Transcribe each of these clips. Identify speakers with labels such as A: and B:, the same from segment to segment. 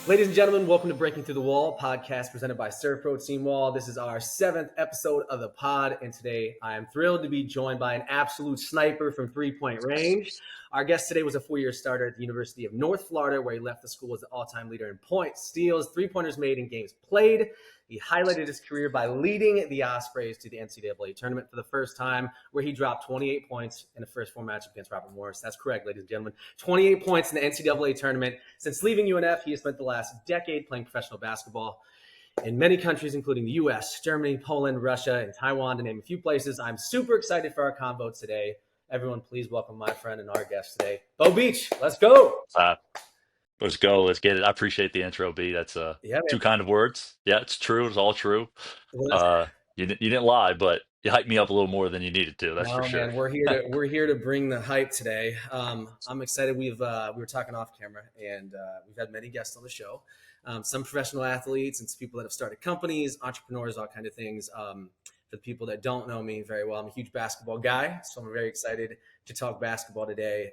A: Ladies and gentlemen, welcome to Breaking Through the Wall, podcast presented by SERVPRO Team Wall. This is our 7th episode of the pod, and today I am thrilled to be joined by an absolute sniper from three-point range. Our guest today was a 4-year starter at the University of North Florida, where he left the school as the all-time leader in points, steals, three-pointers made, and games played. He highlighted his career by leading the Ospreys to the NCAA tournament for the first time, where he dropped 28 points in the first 4 matchup against Robert Morris. That's correct, ladies and gentlemen. 28 points in the NCAA tournament. Since leaving UNF, he has spent the last decade playing professional basketball in many countries, including the U.S., Germany, Poland, Russia, and Taiwan, to name a few places. I'm super excited for our convo today. Everyone, please welcome my friend and our guest today, Beau Beech. Let's go.
B: Let's go. Let's get it. I appreciate the intro, B. That's two kind of words. Yeah, it's true. It's all true.
A: Well,
B: You didn't lie, but you hyped me up a little more than you needed to. That's for
A: no,
B: sure.
A: man, we're here to bring the hype today. I'm excited. We were talking off camera, and we've had many guests on the show. Some professional athletes and some people that have started companies, entrepreneurs, all kind of things. For the people that don't know me very well, I'm a huge basketball guy, so I'm very excited to talk basketball today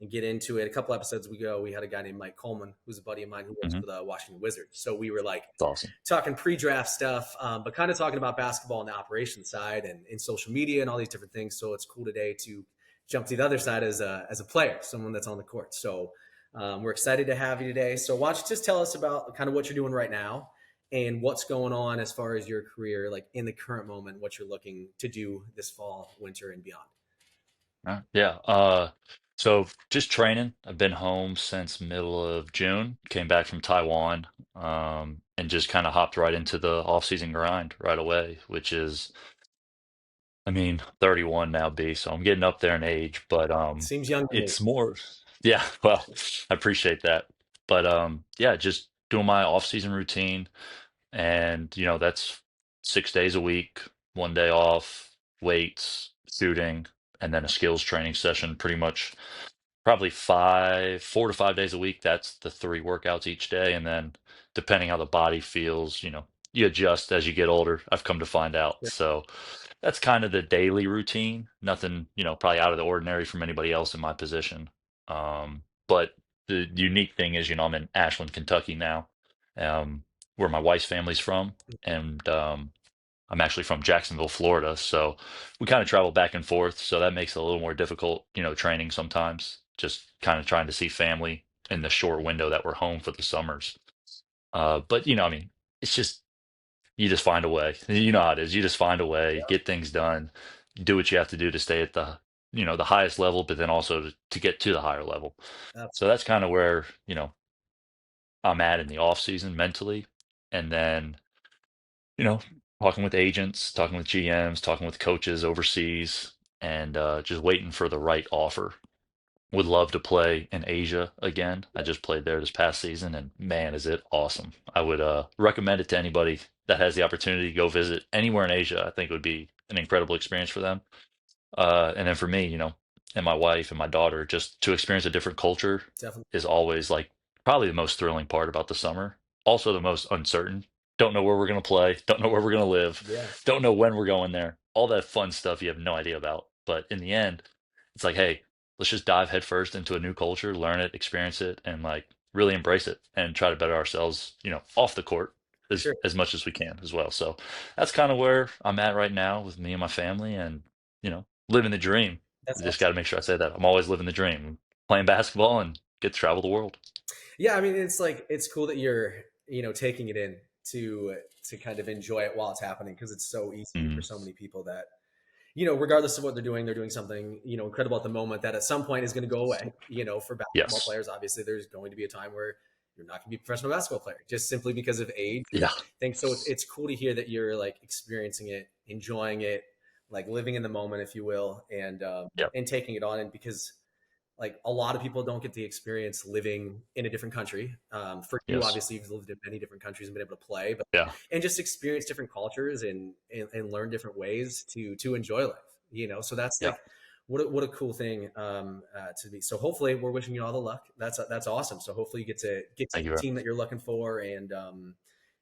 A: and get into it. A couple episodes ago, we had a guy named Mike Coleman, who's a buddy of mine who works for the Washington Wizards. So we were like
B: awesome.
A: talking pre-draft stuff, but kind of talking about basketball on the operations side and in social media and all these different things. So it's cool today to jump to the other side as a player, someone that's on the court. So we're excited to have you today. So why don't you just tell us about kind of what you're doing right now and what's going on as far as your career, like in the current moment, what you're looking to do this fall, winter, and beyond.
B: Yeah. So just training. I've been home since middle of June. Came back from Taiwan, and just kind of hopped right into the off-season grind right away, which is, 31 now, B. So I'm getting up there in age, but
A: Seems young to me.
B: it's more. Yeah. Well, I appreciate that, but yeah, just doing my off-season routine. And, that's 6 days a week, 1 day off, weights, shooting, and then a skills training session, pretty much probably 4 to 5 days a week. That's the 3 workouts each day. And then depending how the body feels, you adjust as you get older. I've come to find out. So that's kind of the daily routine. Nothing, probably out of the ordinary from anybody else in my position. But the unique thing is, I'm in Ashland, Kentucky now, where my wife's family's from, and I'm actually from Jacksonville, Florida. So we kind of travel back and forth. So that makes it a little more difficult, training sometimes. Just kind of trying to see family in the short window that we're home for the summers. But it's just you just find a way. You know how it is. You just find a way, get things done, do what you have to do to stay at the highest level, but then also to get to the higher level. So that's kind of where, I'm at in the off season mentally. And then, you know, talking with agents, talking with GMs, talking with coaches overseas, and just waiting for the right offer. Would love to play in Asia again. I just played there this past season, and man, is it awesome. I would recommend it to anybody that has the opportunity to go visit anywhere in Asia. I think it would be an incredible experience for them. And then for me, and my wife and my daughter, just to experience a different culture
A: Definitely.
B: is always like probably the most thrilling part about the summer. Also the most uncertain. Don't know where we're going to play. Don't know where we're going to live.
A: Yeah.
B: Don't know when we're going there. All that fun stuff you have no idea about. But in the end, it's like, hey, let's just dive headfirst into a new culture, learn it, experience it, and like really embrace it and try to better ourselves, off the court as much as we can as well. So that's kind of where I'm at right now with me and my family, and living the dream.
A: That's
B: Just
A: awesome.
B: got to make sure I say that. I'm always living the dream, playing basketball and get to travel the world.
A: Yeah, I mean, it's cool that you're taking it in to kind of enjoy it while it's happening, because it's so easy for
B: Mm,
A: so many people that regardless of what they're doing something incredible at the moment that at some point is going to go away. For basketball
B: yes.
A: players, obviously, there's going to be a time where you're not going to be a professional basketball player just simply because of age.
B: Yeah.
A: Things. So it's cool to hear that you're like experiencing it, enjoying it, like living in the moment, if you will,
B: Yep.
A: and taking it on. And because like a lot of people don't get the experience living in a different country. For you,
B: Yes.
A: obviously, you've lived in many different countries and been able to play, but
B: Yeah.
A: and just experience different cultures and learn different ways to enjoy life. So that's
B: Yeah.
A: like what a cool thing to be. So hopefully, we're wishing you all the luck. That's awesome. So hopefully, you get to
B: Thank you
A: the
B: very
A: team that you're looking for and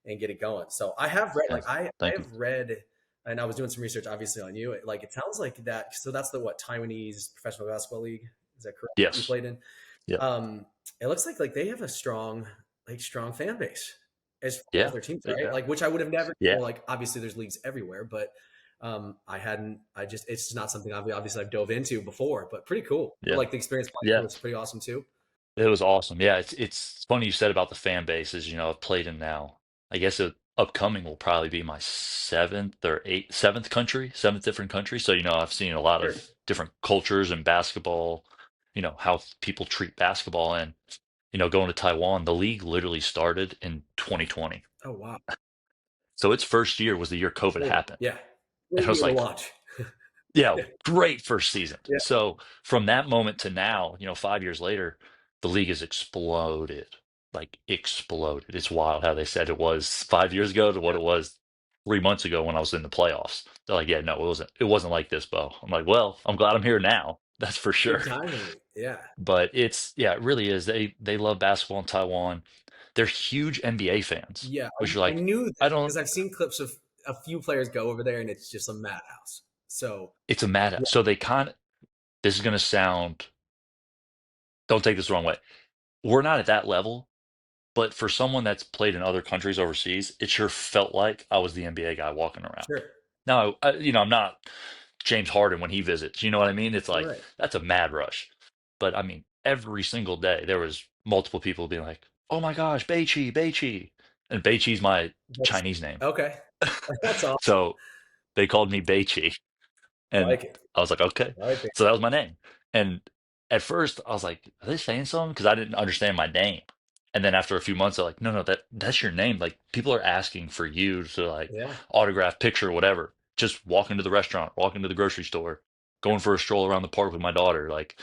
A: get it going. So I have read
B: much.
A: I
B: Thank you.
A: have read. And I was doing some research, obviously, on you. Like it sounds like that. So that's the Taiwanese professional basketball league. Is that correct? You
B: Yes.
A: played in.
B: Yep.
A: Um, it looks like they have a strong like strong fan base as far as
B: Yeah.
A: their teams, right?
B: Yeah.
A: Like which I would have never,
B: Yeah.
A: like obviously there's leagues everywhere, but I hadn't, I just, it's just not something obviously I've dove into before, but pretty cool.
B: Yeah.
A: Like the experience playing
B: Yeah.
A: there was pretty awesome too.
B: It was awesome. Yeah, it's funny you said about the fan bases. I've played in now. I guess upcoming will probably be my seventh country, seventh different country. So, I've seen a lot
A: Sure.
B: of different cultures in basketball, how people treat basketball. And, going to Taiwan, the league literally started in 2020.
A: Oh wow.
B: So its first year was the year COVID
A: Cool.
B: happened.
A: Yeah.
B: And
A: Great
B: I was
A: year to
B: like,
A: watch.
B: yeah,
A: Yeah.
B: great first season.
A: Yeah.
B: So from that moment to now, 5 years later, the league has exploded, like exploded. It's wild how they said it was 5 years ago to what
A: Yeah.
B: it was 3 months ago when I was in the playoffs. They're like, yeah, no, it wasn't like this, Bo. I'm like, well, I'm glad I'm here now. That's for sure.
A: Good timing. Yeah.
B: But yeah, it really is. They love basketball in Taiwan. They're huge NBA fans,
A: Yeah.
B: which are
A: I
B: like,
A: knew
B: I
A: that
B: don't.
A: because I've seen clips of a few players go over there and it's just a madhouse. So
B: It's a mad.
A: yeah,
B: So they kind of. This is going to sound. Don't take this the wrong way. We're not at that level. But for someone that's played in other countries overseas, it sure felt like I was the NBA guy walking around.
A: sure.
B: Now, I'm not James Harden when he visits. You know what I mean? It's like
A: Right.
B: that's a mad rush. But I mean, every single day there was multiple people being like, "Oh my gosh, Beichi, Beichi," and Beichi's my
A: That's
B: Chinese name,
A: okay. That's awesome.
B: so they called me Beichi.
A: I
B: And
A: like it.
B: I was like, okay.
A: I like it.
B: So that was my name. And at first I was like, are they saying something? Because I didn't understand my name. And then after a few months, they're like, no, no, that's your name. Like people are asking for you to like
A: Yeah.
B: autograph, picture, whatever. Just walk into the restaurant, walk into the grocery store, going for a stroll around the park with my daughter. Like,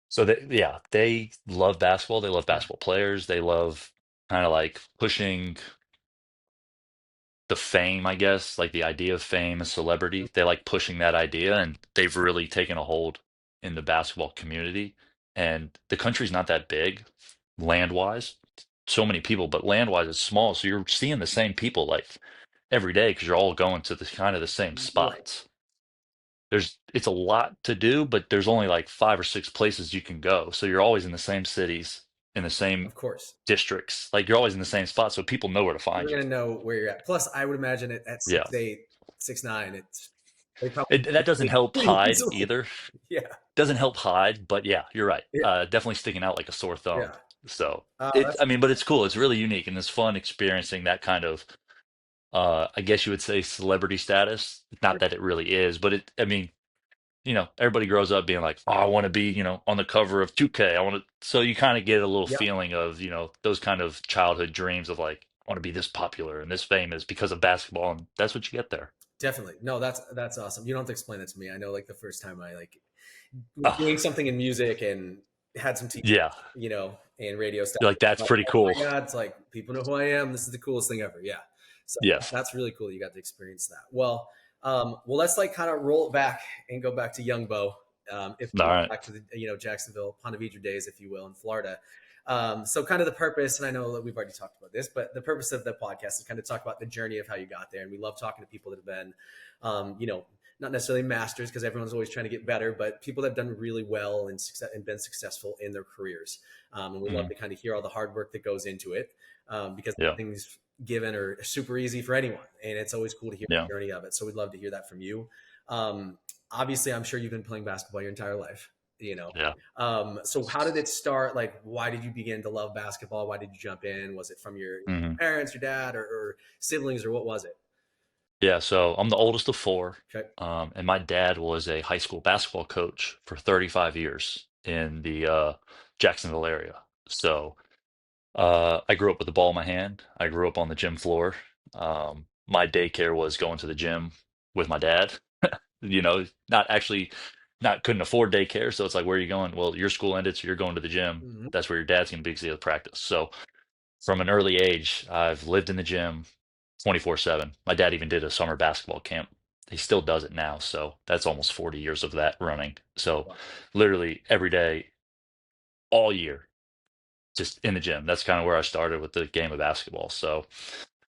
B: so yeah, they love basketball. They love
A: Yeah.
B: basketball players. They love kind of like pushing the fame, I guess, like the idea of fame and celebrity. They like pushing that idea, and they've really taken a hold in the basketball community. And the country's not that big land wise, so many people, but land wise it's small. So you're seeing the same people like every day because you're all going to the kind of the same
A: Right.
B: spots. It's a lot to do, but there's only like 5 or 6 places you can go. So you're always in the same cities, in the same
A: Of course.
B: districts. Like you're always in the same spot, so people know where to
A: You're
B: find you.
A: gonna know where you're at. Plus, I would imagine it at
B: Yeah.
A: 6'8", 6'9", it's they probably
B: That doesn't help
A: pretty
B: hide
A: easily.
B: either.
A: Yeah.
B: Doesn't help hide, but yeah, you're right.
A: Yeah.
B: Definitely sticking out like a sore thumb.
A: Yeah.
B: So
A: That's
B: I mean, but it's cool. It's really unique and it's fun experiencing that kind of, I guess you would say celebrity status. Not that it really is, but I mean, everybody grows up being like, oh, I want to be, on the cover of 2K. I want to, so you kind of get a little
A: yeah.
B: feeling of, those kind of childhood dreams of like, I want to be this popular and this famous because of basketball. And that's what you get there.
A: Definitely. No, that's awesome. You don't have to explain that to me. I know like the first time I like was doing
B: Oh,
A: something in music and had some TV,
B: yeah.
A: and radio stuff.
B: You're like, that's
A: Like,
B: pretty
A: oh
B: cool.
A: my God, it's like people know who I am. This is the coolest thing ever. Yeah. So
B: Yes.
A: that's really cool. You got to experience that. Well, let's like kind of roll it back and go back to young Bo. If
B: All
A: we go
B: right.
A: back to the, Jacksonville, Ponte Vedra days, if you will, in Florida. So kind of the purpose, and I know that we've already talked about this, but the purpose of the podcast is kind of talk about the journey of how you got there. And we love talking to people that have been, not necessarily masters because everyone's always trying to get better, but people that have done really well and been successful in their careers. And we love
B: Mhm.
A: to kind of hear all the hard work that goes into it, because
B: Yeah.
A: things given are super easy for anyone. And it's always cool to hear
B: Yeah.
A: the journey of it. So we'd love to hear that from you. Obviously, I'm sure you've been playing basketball your entire life, you know.
B: Yeah.
A: So how did it start? Like, why did you begin to love basketball? Why did you jump in? Was it from your
B: Hmm.
A: parents, your dad, or siblings, or what was it?
B: Yeah. So I'm the oldest of four.
A: Okay.
B: And my dad was a high school basketball coach for 35 years in the Jacksonville area. So I grew up with the ball in my hand. I grew up on the gym floor. My daycare was going to the gym with my dad. Not actually, not couldn't afford daycare. So it's like, where are you going? Well, your school ended, so you're going to the gym.
A: Mhm.
B: That's where your dad's going to be because he has practice. So from an early age, I've lived in the gym 24/7. My dad even did a summer basketball camp. He still does it now. So that's almost 40 years of that running. So
A: Wow.
B: literally every day, all year, just in the gym. That's kind of where I started with the game of basketball. So,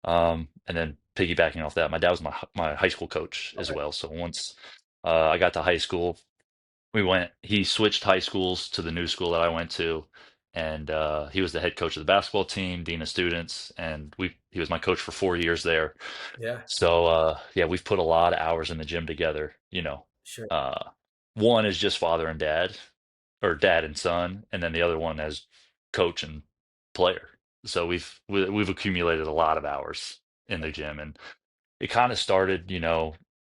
B: and then piggybacking off that, my dad was my high school coach as
A: Okay.
B: well. So once I got to high school, he switched high schools to the new school that I went to. and he was the head coach of the basketball team, dean of students, and he was my coach for 4 years there.
A: Yeah.
B: So yeah, we've put a lot of hours in the gym together.
A: Sure.
B: Uh, one is just father and dad, or dad and son, and then the other one as coach and player. So we've accumulated a lot of hours in the gym, and it kind of started.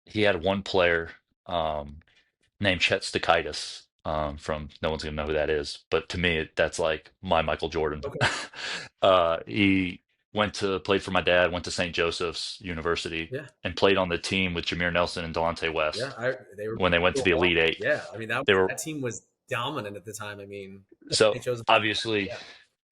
B: He had one player um, named Chet Stakaitis. From no one's gonna know who that is, but to me, that's like my Michael Jordan.
A: Okay.
B: He played for my dad, went to St. Joseph's University,
A: Yeah.
B: and played on the team with Jameer Nelson and Delonte
A: Yeah.
B: West
A: They were
B: when they went to the Elite Eight.
A: yeah. I mean,
B: They were
A: that team was dominant at the time. I mean, they
B: so
A: chose.
B: obviously,
A: Yeah.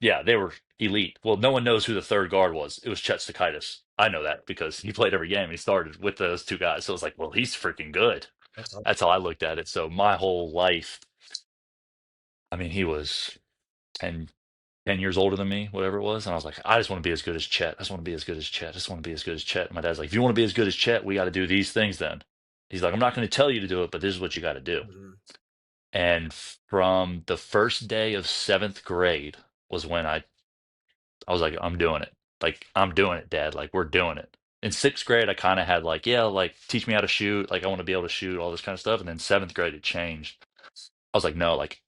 B: yeah, they were elite. Well, no one knows who the third guard was. It was Chet Stakaitis. I know that because he played every game. He started with those two guys. So it's like, well, he's freaking good.
A: That's awesome.
B: That's how I looked at it. So my whole life, I mean, he was 10, 10 years older than me, whatever it was. And I was like, I just want to be as good as Chet. I just want to be as good as Chet. I just want to be as good as Chet. And my dad's like, if you want to be as good as Chet, we got to do these things then. He's like, I'm not going to tell you to do it, but this is what you got to do.
A: Mhm.
B: And from the first day of seventh grade was when I was like, I'm doing it. Like, I'm doing it, Dad. Like, we're doing it. In sixth grade, I kind of had like, yeah, like teach me how to shoot. Like, I want to be able to shoot, all this kind of stuff. And then seventh grade, it changed. I was like, no, like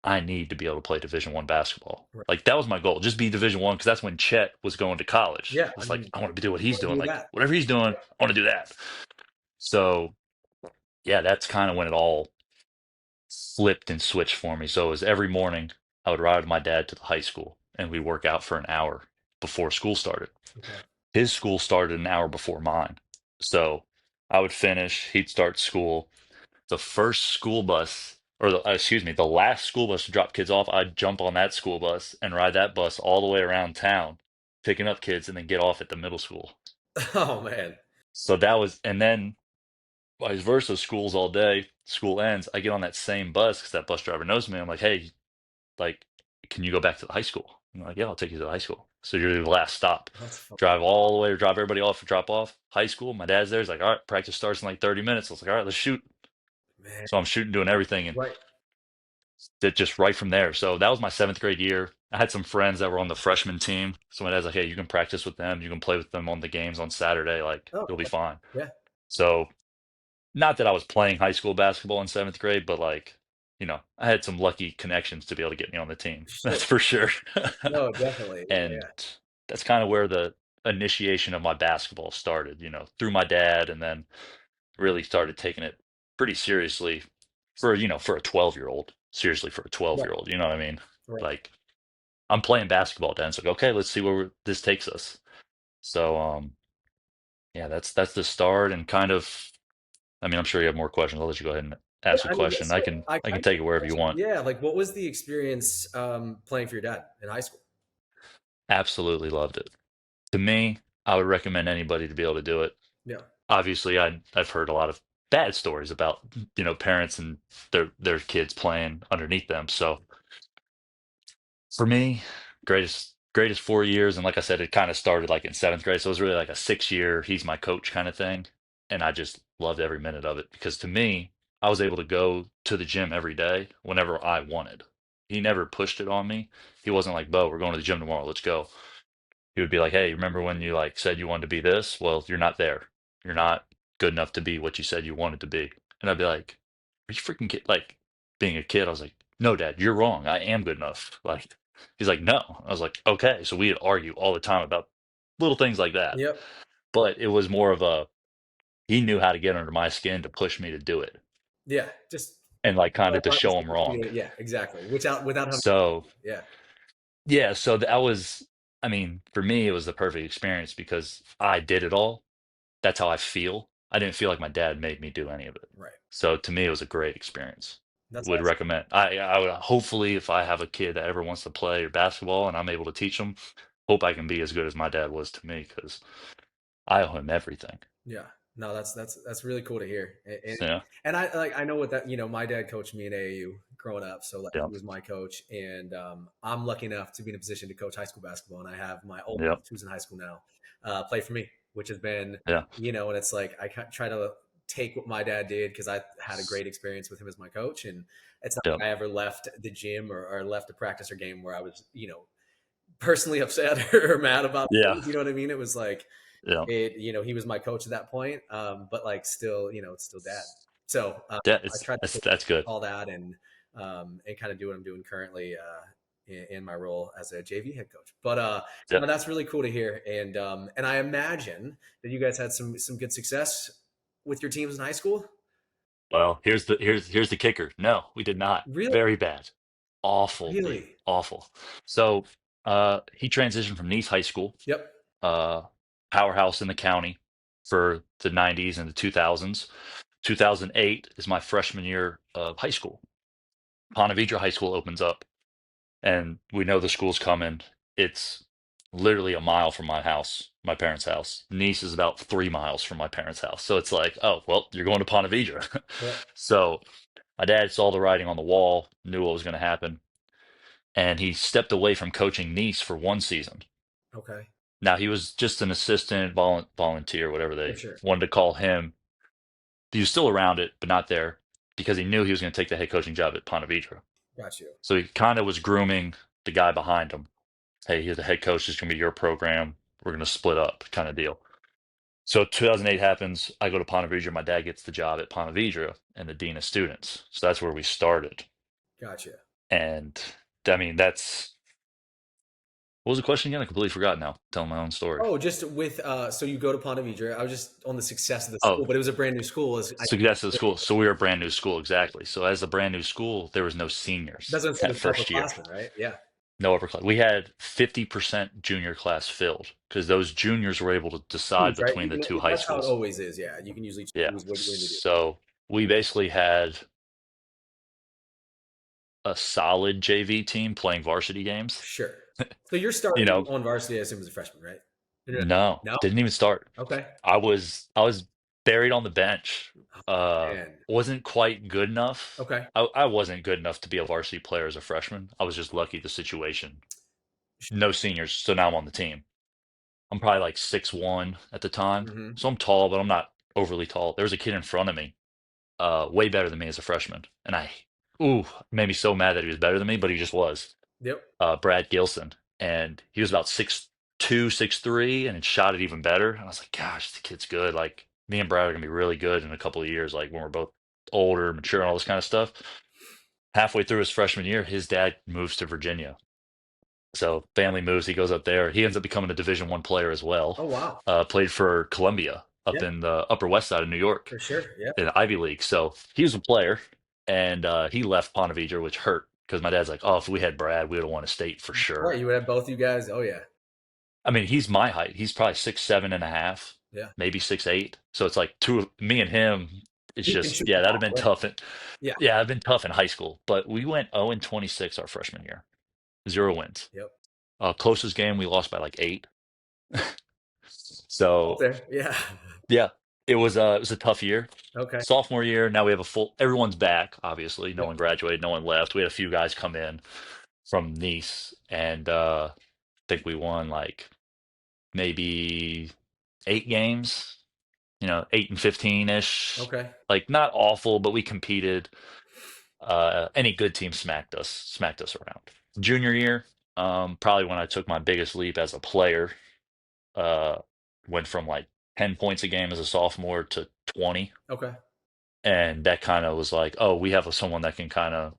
B: I need to be able to play Division I basketball.
A: Right.
B: Like that was my goal, just be Division I, because that's when Chet was going to college.
A: Yeah. I
B: It's like
A: mean,
B: I want to do what
A: you
B: he's
A: want to
B: doing.
A: do
B: Like
A: that.
B: whatever he's doing, I want to do that. So yeah, that's kind of when it all flipped and switched for me. So it was every morning I would ride with my dad to the high school and we'd work out for an hour before school started.
A: Okay.
B: His school started an hour before mine. So I would finish, he'd start school. The first school bus, or excuse me, the last school bus to drop kids off, I'd jump on that school bus and ride that bus all the way around town, picking up kids and then get off at the middle school.
A: Oh man.
B: So that was, and then vice versa, school's all day, school ends. I get on that same bus because that bus driver knows me. I'm like, hey, like, can you go back to the high school? I'm like, yeah, I'll take you to the high school. So you're the last stop.
A: That's fun.
B: Drive all the way to drop everybody off for drop off. High school, my dad's there. He's like, all right, practice starts in like 30 minutes. I was like, all right, let's shoot.
A: Man.
B: So I'm shooting, doing everything, and
A: Right.
B: that just right from there. So that was my seventh grade year. I had some friends that were on the freshman team. So my dad's like, hey, you can practice with them. You can play with them on the games on Saturday. Like,
A: Oh,
B: you'll be fine.
A: yeah.
B: So not that I was playing high school basketball in seventh grade, but like, I had some lucky connections to be able to get me on the team.
A: Sure.
B: That's for sure.
A: No, definitely. Yeah.
B: And
A: Yeah.
B: that's kind of where the initiation of my basketball started, through my dad, and then really started taking it pretty seriously for a 12-year-old. Seriously, for a 12
A: Right.
B: year old, you know what I mean?
A: Right.
B: Like, I'm playing basketball, Dan. It's like, okay, let's see where this takes us. So, yeah, that's the start, and kind of. I mean, I'm sure you have more questions. I'll let you go ahead and
A: Yeah,
B: ask a
A: I mean,
B: question.
A: so I
B: I can
A: kind
B: take it
A: of
B: wherever you want.
A: yeah, like what was the experience playing for your dad in high school?
B: Absolutely loved it. To me, I would recommend anybody to be able to do it.
A: Yeah.
B: Obviously, I've heard a lot of bad stories about parents and their kids playing underneath them. So for me, greatest 4 years, and like I said, it kind of started like in seventh grade, so it was really like a 6 year. He's my coach kind of thing, and I just loved every minute of it because to me, I was able to go to the gym every day whenever I wanted. He never pushed it on me. He wasn't like, Bo, we're going to the gym tomorrow. Let's go. He would be like, hey, remember when you like said you wanted to be this? Well, you're not there. You're not good enough to be what you said you wanted to be. And I'd be like, are you freaking kid? Like being a kid, I was like, no, Dad, you're wrong. I am good enough. Like he's like, no. I was like, okay. So we'd argue all the time about little things like that.
A: Yep.
B: But it was more of he knew how to get under my skin to push me to do it
A: Yeah. Just
B: and like kind of to show him wrong.
A: yeah, exactly. Without having
B: So
A: yeah.
B: yeah, so that was, I mean, for me, it was the perfect experience because I did it all. That's how I feel. I didn't feel like my dad made me do any of it.
A: Right.
B: So to me, it was a great experience.
A: That's
B: Would
A: awesome.
B: recommend. I would hopefully, if I have a kid that ever wants to play basketball and I'm able to teach them, hope I can be as good as my dad was to me because I owe him everything.
A: Yeah. No, that's really cool to hear.
B: Yeah,
A: And I like I know what that, my dad coached me in AAU growing up, so like he
B: yep,
A: was my coach, and I'm lucky enough to be in a position to coach high school basketball, and I have my oldest
B: yep,
A: who's in high school now play for me, which has been
B: yeah,
A: and it's like I try to take what my dad did because I had a great experience with him as my coach, and it's not
B: Yep.
A: like I ever left the gym or left a practice or game where I was, personally upset or mad about
B: Yeah.
A: things. You know what I mean? It was like
B: Yeah.
A: he was my coach at that point, but like still, it's still dad. So
B: Yeah.
A: I
B: It's
A: tried to take
B: that's good.
A: all that and kind of do what I'm doing currently in my role as a JV head coach. But
B: Yeah.
A: no, that's really cool to hear, and I imagine that you guys had some good success with your teams in high school.
B: Well, here's the kicker. No, we did not.
A: Really,
B: Very bad. Awful, dude.
A: really.
B: Awful. So he transitioned from Nice High School,
A: Yep.
B: uh powerhouse in the county for the 90s and the 2000s. 2008 is my freshman year of high school. Ponte Vedra High School opens up, and we know the school's coming. It's literally a mile from my house, my parents' house. Nice is about 3 miles from my parents' house. So it's like, oh, well, you're going to Ponte Vedra.
A: Yep.
B: So my dad saw the writing on the wall, knew what was going to happen, and he stepped away from coaching Nice for 1 season.
A: Okay.
B: Now he was just an assistant, volunteer, whatever
A: For
B: they
A: sure.
B: wanted to call him. He was still around it, but not there because he knew he was going to take the head coaching job at Ponte Vedra.
A: Got you.
B: So he kind of was grooming the guy behind him. Hey, you're the head coach. This is going to be your program. We're going to split up, kind of deal. So 2008 happens. I go to Ponte Vedra. My dad gets the job at Ponte Vedra and the dean of students. So that's where we started.
A: Got you.
B: And I mean, that's what was the question again? I completely forgot now. Telling my own story.
A: Oh, just with so you go to Ponte Vedra. I was just on the success of the
B: Oh,
A: school, but it was a brand new school.
B: so that's the school. So we were a brand new school, exactly. So as a brand new school, there was no
A: That's
B: seniors
A: what I'm saying.
B: that
A: It was
B: first year.
A: upperclassmen, right? Yeah.
B: No upper class. We had 50% junior class filled because those juniors were able to decide
A: Choose, right?
B: between the two high
A: That's how it
B: schools.
A: always is. Yeah, you can usually
B: Yeah.
A: choose what to do.
B: So we basically had a solid JV team playing varsity games.
A: Sure. So you're
B: You
A: starting
B: know,
A: on varsity, I assume, as a freshman, right?
B: no,
A: No.
B: didn't even start.
A: Okay.
B: I was buried on the bench.
A: And
B: Wasn't quite good enough.
A: okay.
B: I wasn't good enough to be a varsity player as a freshman. I was just lucky the situation. No seniors, so now I'm on the team. I'm probably like 6'1" at the time.
A: Mm-hmm.
B: So I'm tall, but I'm not overly tall. There was a kid in front of me, way better than me as a freshman. And made me so mad that he was better than me, but he just was.
A: Yep.
B: Brad Gilson. And he was about 6'2", 6'3", and it shot it even better. And I was like, gosh, the kid's good. Like, me and Brad are gonna be really good in a couple of years, like when we're both older, mature, and all this kind of stuff. Halfway through his freshman year, his dad moves to Virginia. So family moves, he goes up there. He ends up becoming a Division I player as well.
A: Oh wow.
B: Played for Columbia up
A: Yeah,
B: in the Upper West Side of New York
A: for sure. Yeah.
B: in the Ivy League. So he was a player, and he left Ponte Vedra, which hurt because my dad's like, "Oh, if we had Brad, we would have won a state for
A: Right.
B: sure."
A: You would have both you guys. Oh yeah.
B: I mean, he's my height. He's probably 6'7.5",
A: Yeah.
B: maybe 6'8". So it's like me and him. It's
A: You can
B: just
A: shoot the
B: yeah, that'd have
A: ball.
B: been
A: Right?
B: tough.
A: Yeah.
B: Yeah, I've been tough in high school, but we went 0-26 our freshman year, 0 wins.
A: Yep.
B: Closest game we lost by like 8.
A: Up
B: So
A: there. Yeah.
B: yeah, it was a tough year.
A: Okay.
B: Sophomore year, now we have a full. Everyone's back. Obviously, no
A: Yep.
B: one graduated, no one left. We had a few guys come in from Nice, and I think we won like maybe 8 games. 8-15 ish.
A: Okay.
B: Like not awful, but we competed. Any good team smacked us around. Junior year, probably when I took my biggest leap as a player. Uh, Went from like 10 points a game as a sophomore to 20.
A: Okay.
B: And that kind of was like, oh, we have someone that can kind of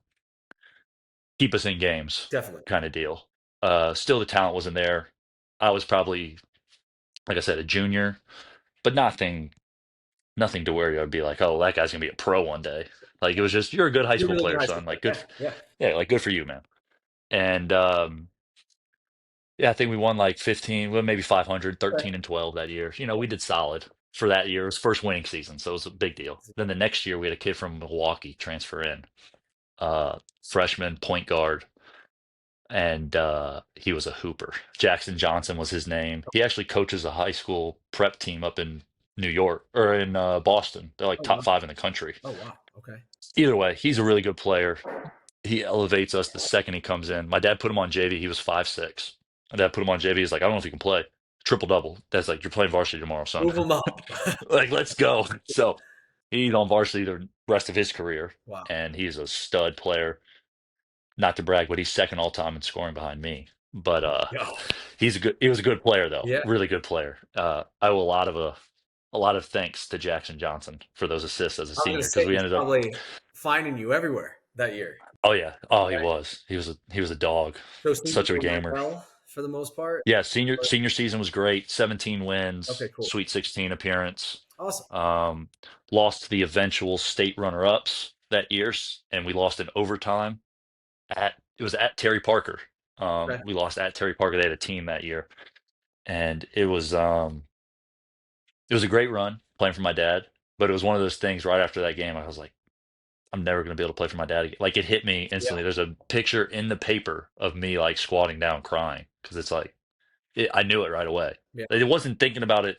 B: keep us in games,
A: Definitely.
B: kind of deal. Still, the talent wasn't there. I was probably, like I said, a junior, but nothing to where I'd be like, oh, that guy's gonna be a pro one day. Like it was just, you're a good high
A: You're
B: school
A: really good
B: player,
A: high school
B: son.
A: player.
B: Like good,
A: Yeah. Yeah.
B: yeah, like good for you, man. And yeah, I think we won like 15, well, maybe 500,
A: Okay.
B: 13-12 that year. We did solid for that year. It was first winning season, so it was a big deal. Then the next year, we had a kid from Milwaukee transfer in, freshman point guard, and he was a hooper. Jackson Johnson was his name. He actually coaches a high school prep team up in New York or in Boston. They're like
A: Oh
B: top
A: wow.
B: 5 in the country.
A: Oh wow. Okay.
B: Either way, he's a really good player. He elevates us the second he comes in. My dad put him on JV. He was 5'6". My dad put him on JV. He's like, I don't know if you can play. Triple double. That's like, you're playing varsity tomorrow, son.
A: Move them up.
B: Like, let's go. So He's on varsity the rest of his career,
A: Wow.
B: and he's a stud player. Not to brag, but he's second all time in scoring behind me. But
A: Yo.
B: he was a good player though,
A: Yeah.
B: really good player. I owe a lot of thanks to Jackson Johnson for those assists as a
A: I was gonna
B: senior
A: say
B: because we
A: he's
B: ended up.
A: probably finding you everywhere that year.
B: Oh yeah, oh
A: Right?
B: he was a dog,
A: So senior
B: such a
A: year went
B: gamer.
A: well for the most part.
B: Yeah, senior season was great. 17
A: Okay,
B: wins,
A: cool.
B: Sweet 16 appearance.
A: Awesome.
B: Um, Lost to the eventual state runner-ups that year, and we lost in overtime at it was at Terry Parker.
A: Okay.
B: We lost at Terry Parker. They had a team that year, and it was a great run playing for my dad. But it was one of those things right after that game. I was like, I'm never going to be able to play for my dad again. Like it hit me
A: Yeah.
B: instantly. There's a picture in the paper of me like squatting down crying because it's like I knew it right away.
A: Yeah.
B: Like, it wasn't thinking about it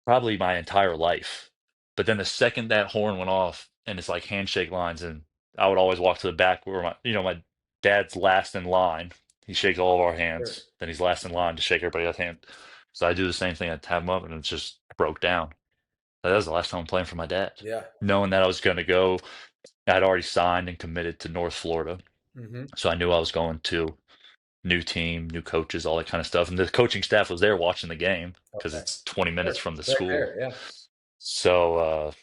B: probably my entire life. But then the second that horn went off and it's like handshake lines, and I would always walk to the back where my dad's last in line. He shakes all of our
A: Sure.
B: hands, then he's last in line to shake everybody else's hand. So I do the same thing. I tap him up, and it just broke down. That was the last time I'm playing for my dad.
A: Yeah.
B: Knowing that I was going to go, I'd already signed and committed to North Florida,
A: Hmm.
B: so I knew I was going to new team, new coaches, all that kind of stuff. And the coaching staff was there watching the game because
A: Okay.
B: it's 20
A: Sure.
B: minutes from the
A: Right
B: school.
A: there. Yeah.
B: So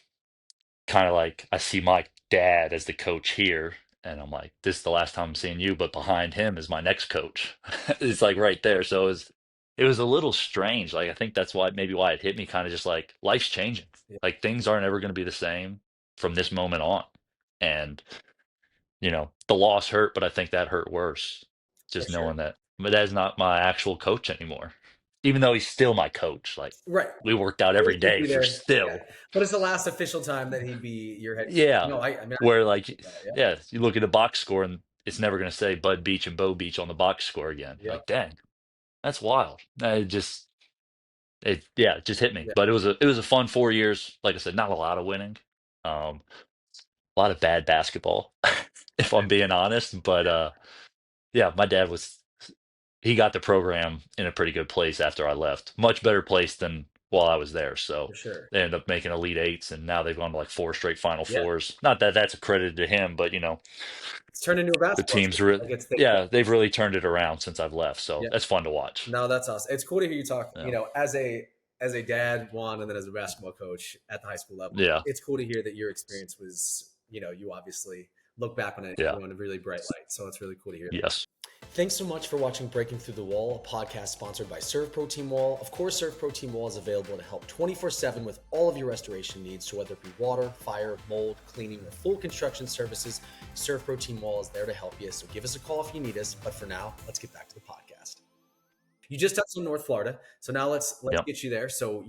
B: kind of like I see my dad as the coach here, and I'm like, this is the last time I'm seeing you, but behind him is my next coach. It's like right there. So it was a little strange. Like I think that's why it hit me kind of just like life's changing.
A: Yeah.
B: Like things aren't ever going to be the same from this moment on. And the loss hurt, but I think that hurt worse.
A: For
B: Just
A: sure.
B: knowing that my dad's not my actual coach anymore. Even though he's still my coach. Like
A: Right.
B: we worked out
A: Always
B: every
A: would
B: day
A: be
B: for
A: there. Yeah.
B: still.
A: But it's the last official time that he'd be your head coach.
B: Yeah.
A: No, I mean,
B: Where like
A: I that. Yeah.
B: yeah, you look at the box score and it's never gonna say Bud Beach and Beau Beach on the box score again. You're
A: Yeah.
B: like, dang, that's wild. It just hit me.
A: Yeah.
B: But it was a fun 4 years. Like I said, not a lot of winning. Um, a lot of bad basketball, if I'm being honest. But yeah, my dad he got the program in a pretty good place after I left. Much better place than while I was there. So
A: For sure.
B: they ended up making Elite Eights, and now they've gone to like four straight Final
A: Yeah.
B: Fours. Not that that's a credit to him, but
A: It's turned into a
B: the
A: basketball
B: team's
A: team.
B: really,
A: Like it's
B: yeah, they've really turned it around since I've left. So
A: yeah.
B: that's fun to watch.
A: No, that's awesome. It's cool to hear you talk,
B: Yeah,
A: as a dad, one, and then as a basketball coach at the high school level.
B: yeah,
A: It's cool to hear that your experience was, you obviously look back on it
B: yeah,
A: in a really bright light. So it's really cool to hear.
B: yes.
A: Thanks so much for watching Breaking Through the Wall, a podcast sponsored by SERVPRO Team Wall. Of course, SERVPRO Team Wall is available to help 24/7 with all of your restoration needs. So whether it be water, fire, mold, cleaning, or full construction services, SERVPRO Team Wall is there to help you. So give us a call if you need us. But for now, let's get back to the podcast. You just touched on North Florida, so now let's
B: Yep.
A: get you there. So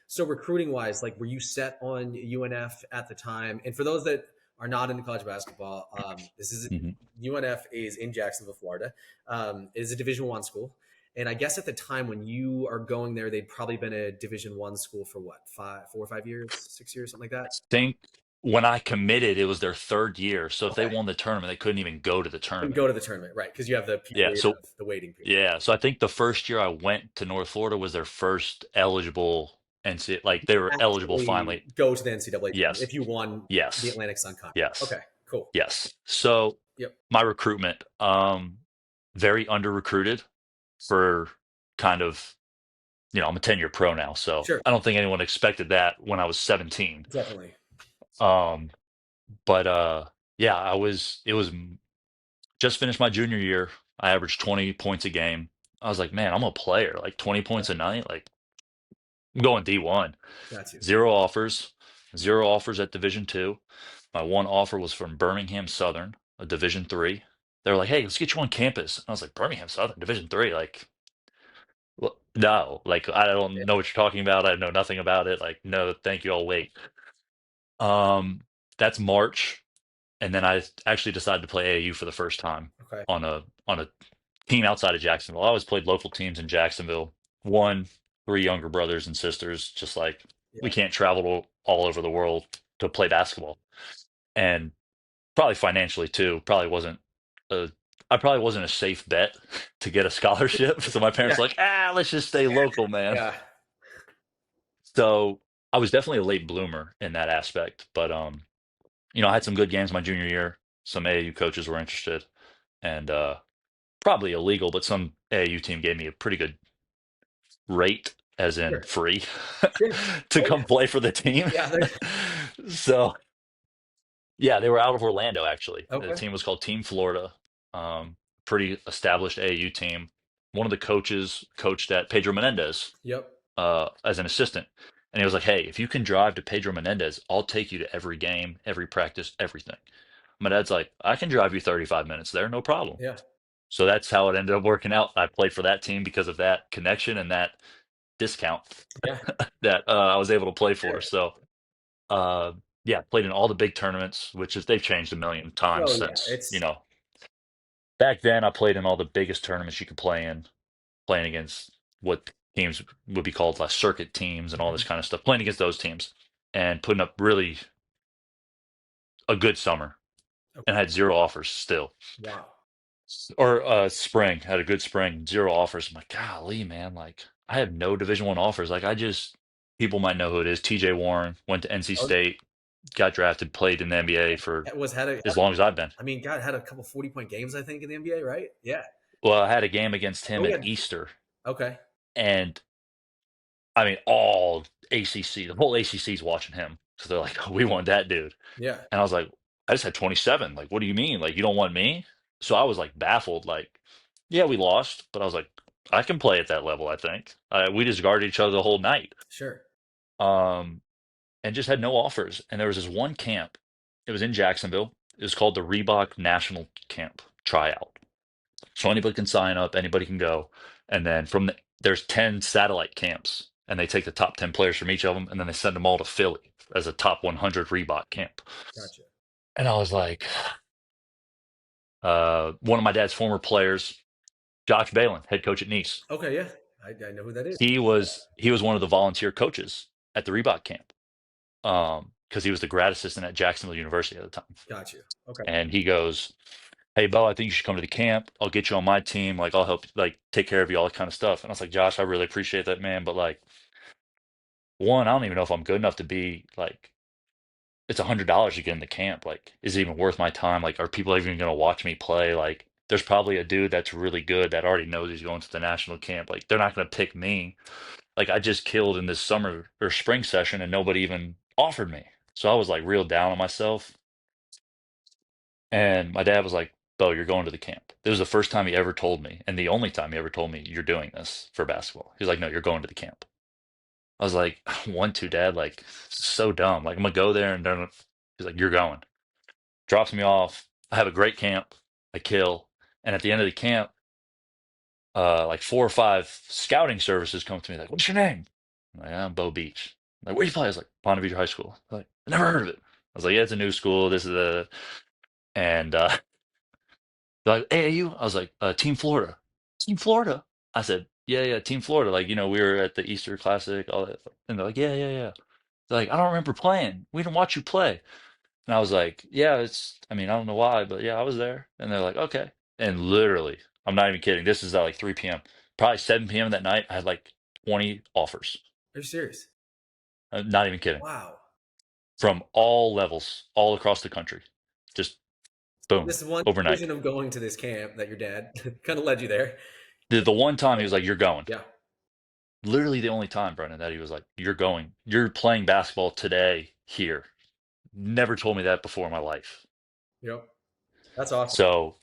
A: so recruiting wise, like were you set on UNF at the time? And for those that are not into college basketball, this is
B: Hmm.
A: UNF is in Jacksonville, Florida. It is a Division One school, and I guess at the time when you are going there, they'd probably been a Division One school for what 4 or 5 years, 6 years, something like
B: I
A: that.
B: think when I committed, it was their third year. So if they
A: Okay,
B: won the tournament, they couldn't even go to the
A: couldn't
B: tournament.
A: go to the tournament, right? Because you have the
B: Yeah.
A: period
B: So
A: of the waiting period.
B: yeah. So I think the first year I went to North Florida was their first eligible NCAA. Like they were eligible
A: Actually,
B: finally.
A: go to the NCAA tournament
B: Yes.
A: if you won the
B: Yes.
A: Atlantic Sun Conference.
B: Yes.
A: Okay, cool.
B: Yes. So
A: Yep.
B: my recruitment, very under recruited for kind of, I'm a 10-year pro now. So
A: Sure.
B: I don't think anyone expected that when I was 17.
A: Definitely.
B: Um, but yeah, it was just finished my junior year. I averaged 20 points a game. I was like, man, I'm a player, like 20 points a night. Like I'm going D1.
A: Got you.
B: Zero offers, zero offers at Division two. My one offer was from Birmingham Southern, a Division three. They were like, "Hey, let's get you on campus." I was like, "Birmingham Southern, Division three? Like, well, no, like I don't
A: Yeah.
B: know what you're talking about. I know nothing about it. Like, no, thank you. I'll wait." Um, that's March, and then I actually decided to play AAU for the first time
A: Okay.
B: on a team outside of Jacksonville. I always played local teams in Jacksonville. One, three younger brothers and sisters, just like we
A: Yeah.
B: can't travel all over the world to play basketball. And probably financially too, a I probably wasn't a safe bet to get a scholarship. So my
A: Yeah.
B: parents were like, let's just stay local, man.
A: Yeah.
B: So I was definitely a late bloomer in that aspect, but I had some good games my junior year. Some AAU coaches were interested, and probably illegal, but some AAU team gave me a pretty good rate, as in
A: Sure.
B: free,
A: Sure.
B: to
A: Oh
B: come play for the team.
A: yeah. Yeah. There's
B: So yeah, they were out of Orlando actually. The
A: okay.
B: team was called Team Florida. Pretty established AAU team. One of the coaches coached at Pedro Menendez
A: Yep.
B: as an assistant. And he was like, "Hey, if you can drive to Pedro Menendez, I'll take you to every game, every practice, everything." My dad's like, "I can drive you 35 minutes there, no problem."
A: Yeah.
B: So that's how it ended up working out. I played for that team because of that connection and that discount
A: Yeah.
B: that I was able to play for.
A: Sure.
B: So uh, yeah, played in all the big tournaments, which is they've changed a million times
A: Well, yeah.
B: since,
A: It's
B: back then I played in all the biggest tournaments you could play in, playing against what teams would be called like circuit teams and all this
A: mhm.
B: kind of stuff, playing against those teams and putting up really a good summer and
A: Okay.
B: had zero offers still.
A: Wow.
B: Or spring, had a good spring, zero offers. I'm like, golly, man, like I have no Division 1 offers. Like I just people might know who it is. TJ Warren went to NC
A: Oh,
B: State, got drafted, played in the NBA for
A: it was had a
B: as long as I've been.
A: I mean, God had a couple 40-point games, I think, in the NBA, right? Yeah.
B: Well, I had a game against him
A: Oh
B: at
A: yeah.
B: Easter,
A: Okay.
B: and I mean, all ACC, the whole ACC's watching him. So they're like, we want that dude.
A: Yeah.
B: And I was like, I just had 27. Like, what do you mean? Like, you don't want me? So I was like baffled. Like, yeah, we lost, but I was like, I can play at that level, I think. We just guarded each other the whole night.
A: Sure.
B: Um, and just had no offers. And there was this one camp. It was in Jacksonville. It was called the Reebok National Camp Tryout. So anybody can sign up, anybody can go, and then there's 10 satellite camps, and they take the top 10 players from each of them, and then they send them all to Philly as a top 100 Reebok camp.
A: Gotcha.
B: And I was like, one of my dad's former players, Josh Balin, head coach at Nice.
A: Okay. Yeah. I know who that is.
B: He was one of the volunteer coaches at the Reebok camp, because he was the grad assistant at Jacksonville University at the time.
A: Got you. Okay.
B: And he goes, "Hey, Bo, I think you should come to the camp. I'll get you on my team. Like, I'll help, like, take care of you, all that kind of stuff." And I was like, "Josh, I really appreciate that, man. But, like, one, I don't even know if I'm good enough to be, like, it's $100 to get in the camp. Like, is it even worth my time? Like, are people even going to watch me play? Like, there's probably a dude that's really good that already knows he's going to the national camp. Like, they're not going to pick me. Like, I just killed in this summer or spring session and nobody even offered me." So I was like real down on myself. And my dad was like, "Bo, you're going to the camp." This was the first time he ever told me, and the only time he ever told me, "You're doing this for basketball." He's like, "No, you're going to the camp." I was like, "I don't want to, Dad. Like, it's so dumb. Like, I'm gonna go there and they're He's like, "You're going." Drops me off. I have a great camp. I kill. And at the end of the camp, like 4 or 5 scouting services come to me like, "What's your name?" I'm like, "I'm Beau Beech." Like, "Where do you play?" I was like, "Ponte Vedra High School." They're like, "I never heard of it." I was like, "Yeah, it's a new school. This is the and they're like, "AAU?" I was like, Team Florida." "Team Florida?" I said, "Yeah, yeah, Team Florida. Like, we were at the Easter Classic, all that." And they're like, "Yeah, yeah, yeah." They're like, "I don't remember playing. We didn't watch you play." And I was like, "Yeah, I mean, I don't know why, but yeah, I was there." And they're like, "Okay." And literally, I'm not even kidding. This is at like 3 p.m. Probably 7 p.m. that night, I had like 20 offers.
A: Are you serious?
B: I'm not even kidding.
A: Wow.
B: From all levels, all across the country. Just boom,
A: This one
B: overnight.
A: decision of going to this camp that your dad kind of led you there.
B: The one time he was like, "You're going."
A: Yeah.
B: Literally the only time, Brendan, that he was like, "You're going. You're playing basketball today here." Never told me that before in my life.
A: Yep. That's awesome.
B: So